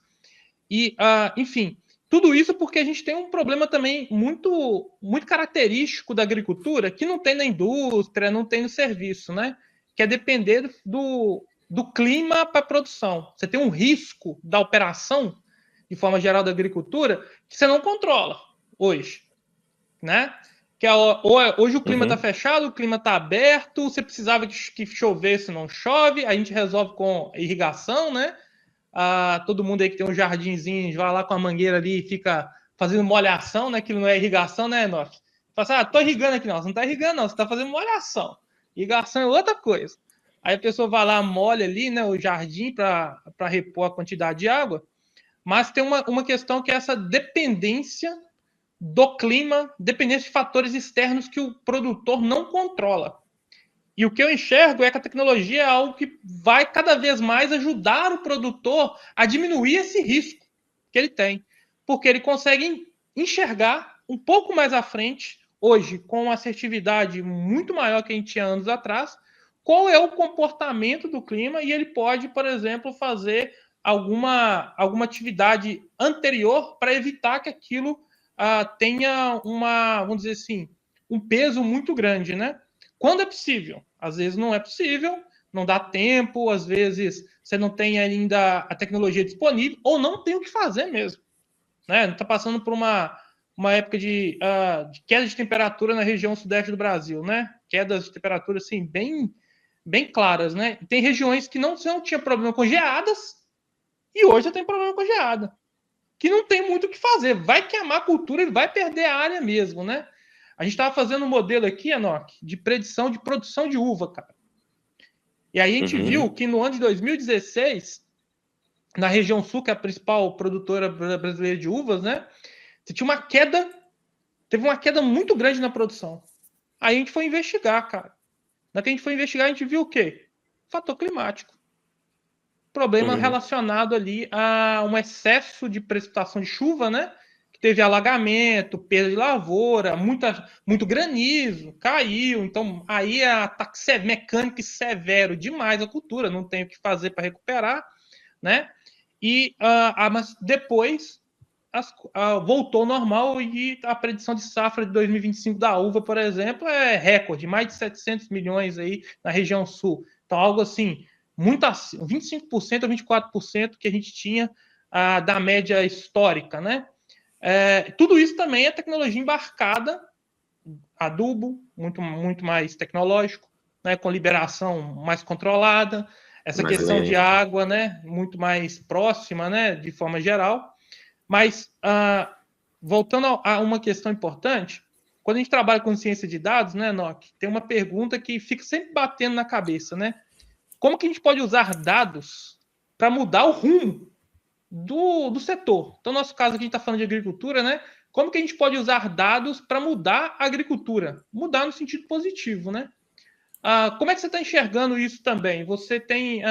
E, enfim, tudo isso porque a gente tem um problema também muito, muito característico da agricultura, que não tem na indústria, não tem no serviço, né, que é depender do clima para a produção. Você tem um risco da operação de forma geral da agricultura, que você não controla hoje, né? Hoje o clima está fechado, o clima está aberto, você precisava que chovesse, não chove, a gente resolve com irrigação, né? Todo mundo aí que tem um jardinzinho, vai lá com a mangueira ali e fica fazendo molhação, né? Que não é irrigação, né, Enoque? Fala assim, tô irrigando aqui, não. Você não tá irrigando, não, você tá fazendo molhação. Irrigação é outra coisa. Aí a pessoa vai lá, molha ali, né, o jardim para repor a quantidade de água. Mas tem uma questão que é essa dependência do clima, dependência de fatores externos que o produtor não controla. E o que eu enxergo é que a tecnologia é algo que vai cada vez mais ajudar o produtor a diminuir esse risco que ele tem. Porque ele consegue enxergar um pouco mais à frente, hoje, com uma assertividade muito maior que a gente tinha anos atrás, qual é o comportamento do clima e ele pode, por exemplo, fazer alguma atividade anterior para evitar que aquilo tenha vamos dizer assim, um peso muito grande, né? Quando é possível? Às vezes não é possível, não dá tempo, às vezes você não tem ainda a tecnologia disponível ou não tem o que fazer mesmo, né? Está passando por uma época de queda de temperatura na região sudeste do Brasil, né? Quedas de temperatura assim bem claras, né? Tem regiões que não tinha problema com geadas, E hoje tem problema com a geada, que não tem muito o que fazer. Vai queimar a cultura, ele vai perder a área mesmo, né? A gente estava fazendo um modelo aqui, Enoque, de predição de produção de uva, cara. E aí a gente viu que no ano de 2016, na região sul, que é a principal produtora brasileira de uvas, né? Você tinha uma queda, teve uma queda muito grande na produção. Aí a gente foi investigar, cara. Na que a gente foi investigar, a gente viu o quê? Fator climático. Problema relacionado ali a um excesso de precipitação de chuva, né? Que teve alagamento, perda de lavoura, muito granizo, caiu. Então, aí é ataque mecânico e severo demais a cultura, não tem o que fazer para recuperar, né? E mas depois voltou ao normal e a predição de safra de 2025 da uva, por exemplo, é recorde, mais de 700 milhões aí na região sul. Então, algo assim, muito acima, 25% a 24% que a gente tinha da média histórica, né? Tudo isso também é tecnologia embarcada, adubo, muito mais tecnológico, né, com liberação mais controlada, essa questão de água, né, muito mais próxima, né, de forma geral. Mas, voltando a uma questão importante, quando a gente trabalha com ciência de dados, né, Enoque, tem uma pergunta que fica sempre batendo na cabeça, né? Como que a gente pode usar dados para mudar o rumo do setor? Então, no nosso caso aqui, a gente está falando de agricultura, né? Como que a gente pode usar dados para mudar a agricultura? Mudar no sentido positivo, né? Como é que você está enxergando isso também? Você tem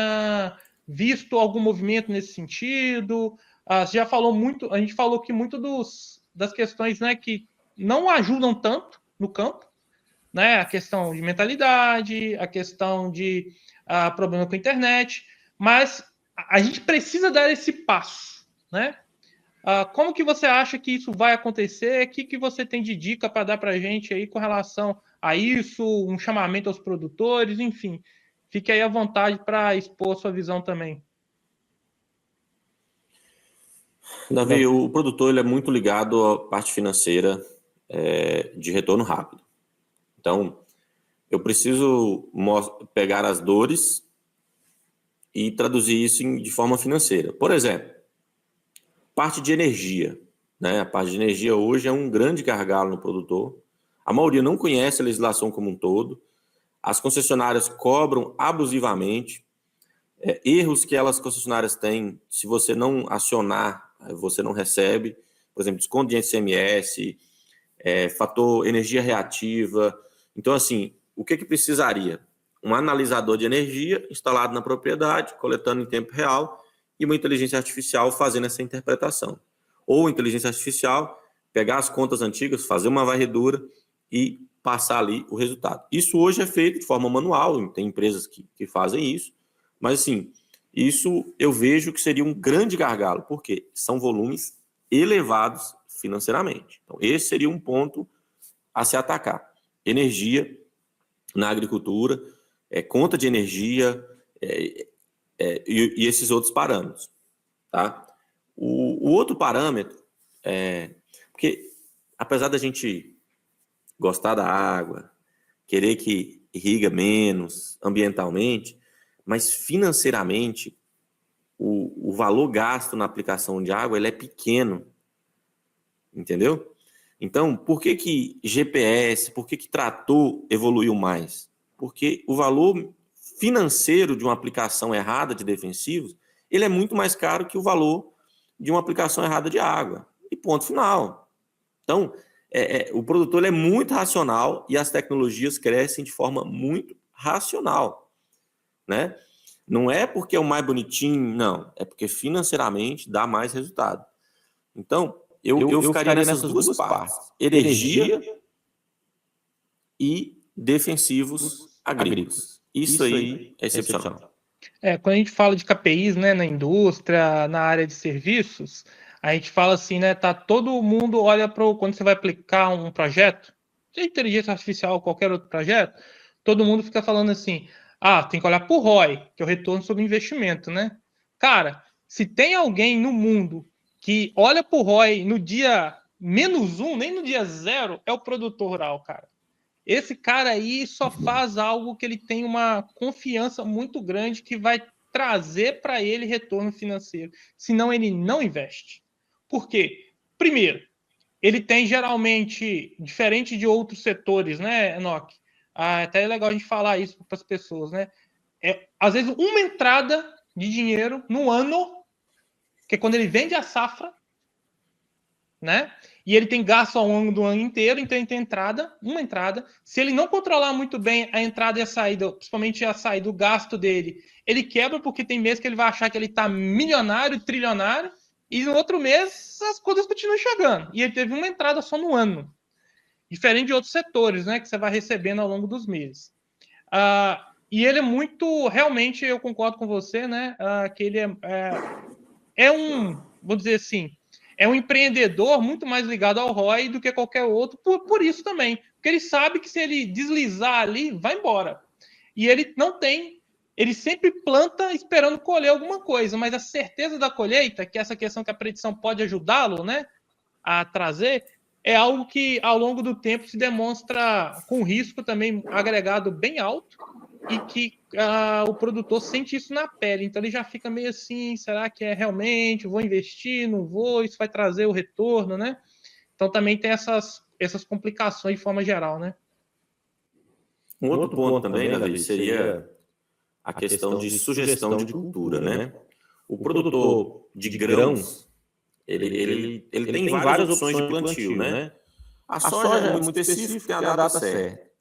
visto algum movimento nesse sentido? Você já falou muito, a gente falou aqui muito das questões, né, que não ajudam tanto no campo, né? A questão de mentalidade, a questão de problema com a internet, mas a gente precisa dar esse passo, né? Como que você acha que isso vai acontecer? O que você tem de dica para dar para a gente aí com relação a isso, um chamamento aos produtores, enfim. Fique aí à vontade para expor a sua visão também. Davi, o produtor ele é muito ligado à parte financeira de retorno rápido. Então, eu preciso pegar as dores e traduzir isso de forma financeira. Por exemplo, parte de energia, né? A parte de energia hoje é um grande gargalo no produtor. A maioria não conhece a legislação como um todo. As concessionárias cobram abusivamente. Erros que elas concessionárias têm, se você não acionar, você não recebe. Por exemplo, desconto de ICMS, fator energia reativa. Então, assim, o que precisaria? Um analisador de energia instalado na propriedade, coletando em tempo real, e uma inteligência artificial fazendo essa interpretação. Ou inteligência artificial, pegar as contas antigas, fazer uma varredura e passar ali o resultado. Isso hoje é feito de forma manual, tem empresas que fazem isso, mas assim, isso eu vejo que seria um grande gargalo, porque são volumes elevados financeiramente. Então, esse seria um ponto a se atacar. Energia na agricultura, conta de energia e esses outros parâmetros. Tá? O outro parâmetro porque apesar da gente gostar da água, querer que irriga menos ambientalmente, mas financeiramente o valor gasto na aplicação de água ele é pequeno, entendeu? Então, por que GPS, por que trator evoluiu mais? Porque o valor financeiro de uma aplicação errada de defensivos, ele é muito mais caro que o valor de uma aplicação errada de água. E ponto final. Então, o produtor é muito racional e as tecnologias crescem de forma muito racional, né? Não é porque é o mais bonitinho, não. É porque financeiramente dá mais resultado. Então, eu ficaria nessas duas partes. Energia e defensivos agrícolas. Isso aí é excepcional. Quando a gente fala de KPIs, né, na indústria, na área de serviços, a gente fala assim, né, todo mundo olha para quando você vai aplicar um projeto, seja inteligência artificial ou qualquer outro projeto, todo mundo fica falando assim, tem que olhar para o ROI, que é o retorno sobre investimento, né? Cara, se tem alguém no mundo que olha para o ROI no dia -1, nem no dia 0, é o produtor rural, cara. Esse cara aí só faz algo que ele tem uma confiança muito grande que vai trazer para ele retorno financeiro. Senão ele não investe. Por quê? Primeiro, ele tem geralmente, diferente de outros setores, né, Enoque? Até é legal a gente falar isso para as pessoas, né? Às vezes, uma entrada de dinheiro no ano, que é quando ele vende a safra, né? E ele tem gasto ao longo do ano inteiro, então ele tem uma entrada. Se ele não controlar muito bem a entrada e a saída, principalmente a saída, o gasto dele, ele quebra porque tem mês que ele vai achar que ele está milionário, trilionário, e no outro mês as coisas continuam chegando. E ele teve uma entrada só no ano. Diferente de outros setores, né? Que você vai recebendo ao longo dos meses. E ele é muito, realmente, eu concordo com você, né? Que ele vou dizer assim, é um empreendedor muito mais ligado ao ROI do que qualquer outro, por isso também. Porque ele sabe que se ele deslizar ali, vai embora. E ele não tem, ele sempre planta esperando colher alguma coisa, mas a certeza da colheita, que é essa questão que a predição pode ajudá-lo, né, a trazer, é algo que ao longo do tempo se demonstra com risco também agregado bem alto, e que o produtor sente isso na pele. Então ele já fica meio assim, será que é realmente, vou investir, não vou, isso vai trazer o retorno, né? Então também tem essas complicações de forma geral, né? Um outro ponto também, Davi, seria a questão de sugestão de cultura, né? O produtor de grãos, ele tem várias opções de plantio, né? A soja é muito específica, tem a data certa.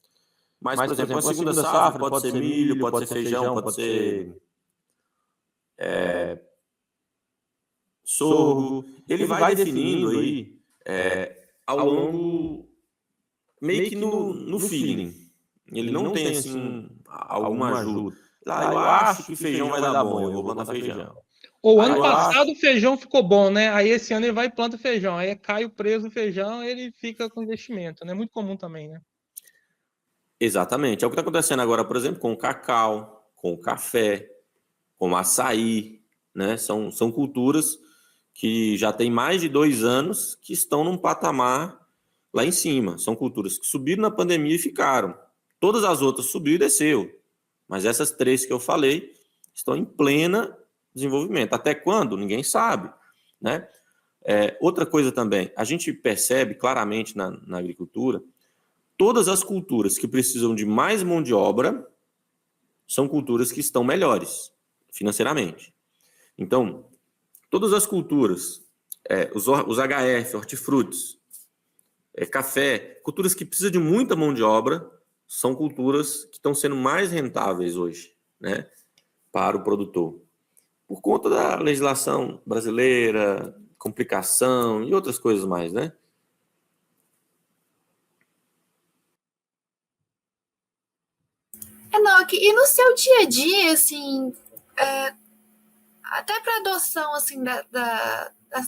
Mas, por exemplo, a segunda safra pode ser milho, pode ser feijão, pode ser sorgo. Ele vai definindo aí ao longo, meio que no feeling. Ele não tem, assim, alguma ajuda. Eu acho que feijão vai dar bom, eu vou plantar feijão. Ou ano passado o feijão ficou bom, né? Aí esse ano ele vai e planta feijão. Aí cai o preço do feijão e ele fica com investimento, né? Muito comum também, né? Exatamente. É o que está acontecendo agora, por exemplo, com o cacau, com o café, com o açaí, né? São culturas que já tem mais de 2 anos que estão num patamar lá em cima. São culturas que subiram na pandemia e ficaram. Todas as outras subiu e desceu. Mas essas 3 que eu falei estão em plena desenvolvimento. Até quando? Ninguém sabe, né? Outra coisa também, a gente percebe claramente na agricultura, todas as culturas que precisam de mais mão de obra são culturas que estão melhores financeiramente. Então, todas as culturas, os HF, hortifrutis, café, culturas que precisam de muita mão de obra, são culturas que estão sendo mais rentáveis hoje, né, para o produtor. Por conta da legislação brasileira, complicação e outras coisas mais, né? Enoque, e no seu dia a dia, assim, até para adoção assim,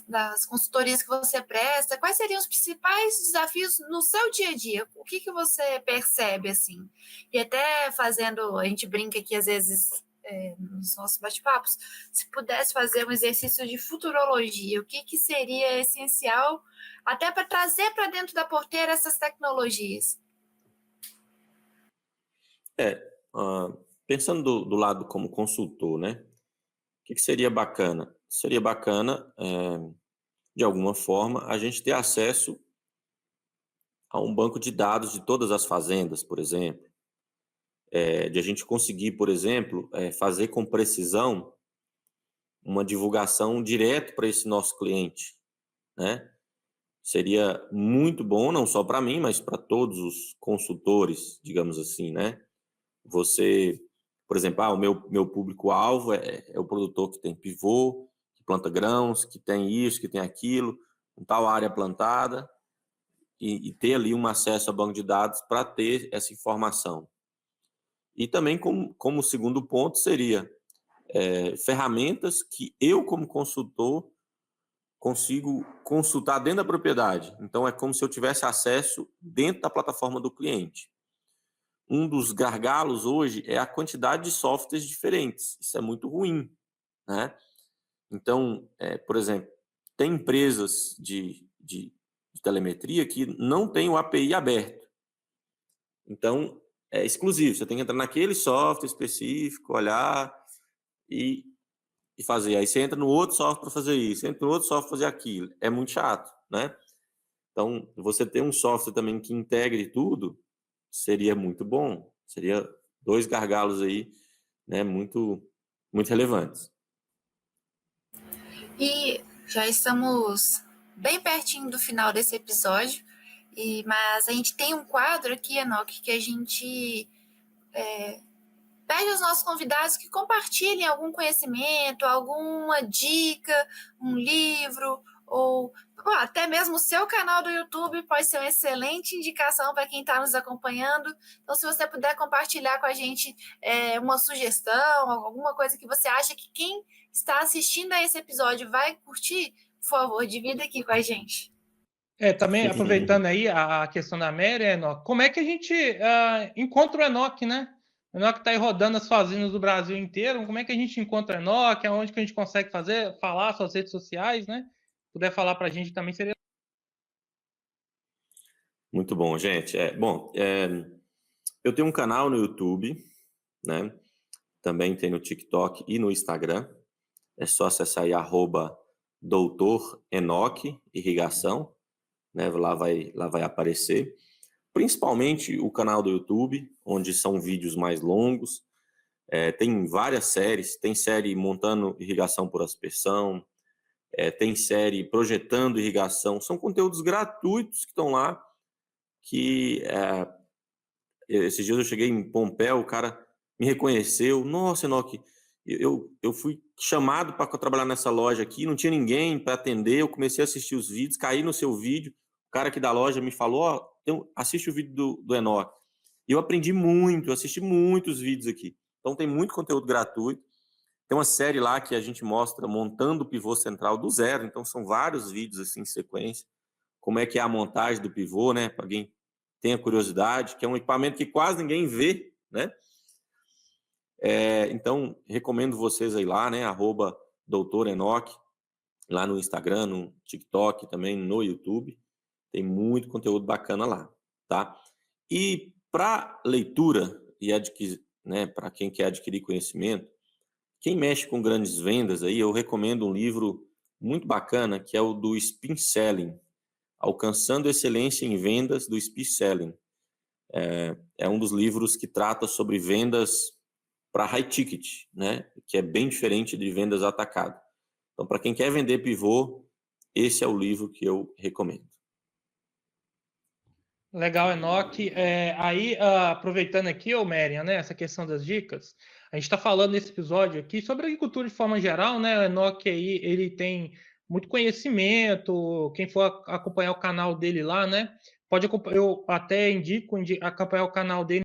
das consultorias que você presta, quais seriam os principais desafios no seu dia a dia? O que você percebe, assim? E até fazendo, a gente brinca aqui às vezes nos nossos bate-papos, se pudesse fazer um exercício de futurologia, o que seria essencial até para trazer para dentro da porteira essas tecnologias? Pensando do lado como consultor, né? O que seria bacana? Seria bacana, de alguma forma, a gente ter acesso a um banco de dados de todas as fazendas, por exemplo. De a gente conseguir, por exemplo, fazer com precisão uma divulgação direto para esse nosso cliente, né? Seria muito bom, não só para mim, mas para todos os consultores, digamos assim, né? Você, por exemplo, o meu público-alvo é o produtor que tem pivô, que planta grãos, que tem isso, que tem aquilo, com tal área plantada, e ter ali um acesso a banco de dados para ter essa informação. E também, como segundo ponto, seria ferramentas que eu, como consultor, consigo consultar dentro da propriedade. Então, é como se eu tivesse acesso dentro da plataforma do cliente. Um dos gargalos hoje é a quantidade de softwares diferentes. Isso é muito ruim, né? Então, por exemplo, tem empresas de telemetria que não tem o API aberto. Então, é exclusivo. Você tem que entrar naquele software específico, olhar e fazer. Aí você entra no outro software para fazer isso, entra no outro software para fazer aquilo. É muito chato, né? Então, você ter um software também que integre tudo seria muito bom. Seria 2 gargalos aí, né, muito relevantes. E já estamos bem pertinho do final desse episódio, mas a gente tem um quadro aqui, Enoque, que a gente pede aos nossos convidados que compartilhem algum conhecimento, alguma dica, um livro, ou até mesmo o seu canal do YouTube pode ser uma excelente indicação para quem está nos acompanhando. Então, se você puder compartilhar com a gente uma sugestão, alguma coisa que você acha que quem está assistindo a esse episódio vai curtir, por favor, divida aqui com a gente. Também aproveitando aí a questão da Mary, Enoque, como é que a gente encontra o Enoque, né? O Enoque está aí rodando as fazendas do Brasil inteiro. Como é que a gente encontra o Enoque? Aonde que a gente consegue falar suas redes sociais, né? Se puder falar para a gente também seria. Muito bom, gente. Eu tenho um canal no YouTube, né? Também tem no TikTok e no Instagram. É só acessar aí @Doutor Enoque Irrigação, né? Lá vai aparecer. Principalmente o canal do YouTube, onde são vídeos mais longos. Tem várias séries. Tem série montando irrigação por aspersão. Tem série projetando irrigação. São conteúdos gratuitos que estão lá. Esses dias eu cheguei em Pompéu, o cara me reconheceu. Nossa, Enoque, eu fui chamado para trabalhar nessa loja aqui, não tinha ninguém para atender. Eu comecei a assistir os vídeos, caí no seu vídeo. O cara aqui da loja me falou: assiste o vídeo do Enoque. E eu aprendi muito, assisti muitos vídeos aqui. Então tem muito conteúdo gratuito. Tem uma série lá que a gente mostra montando o pivô central do zero. Então são vários vídeos assim em sequência. Como é que é a montagem do pivô, né? Para alguém tenha curiosidade, que é um equipamento que quase ninguém vê, né? Então, recomendo vocês aí lá, né? @Doutor Enoque, lá no Instagram, no TikTok, também no YouTube. Tem muito conteúdo bacana lá, tá? E para leitura e né, para quem quer adquirir conhecimento, quem mexe com grandes vendas aí, eu recomendo um livro muito bacana, que é o do Spin Selling, Alcançando Excelência em Vendas, do Spin Selling. É um dos livros que trata sobre vendas para high ticket, né? Que é bem diferente de vendas atacado. Então, para quem quer vender pivô, esse é o livro que eu recomendo. Legal, Enoque. Aí, aproveitando aqui, Merian, né, essa questão das dicas, a gente está falando nesse episódio aqui sobre agricultura de forma geral, né? O Enoque aí, ele tem muito conhecimento. Quem for acompanhar o canal dele lá, né? Eu até indico acompanhar o canal dele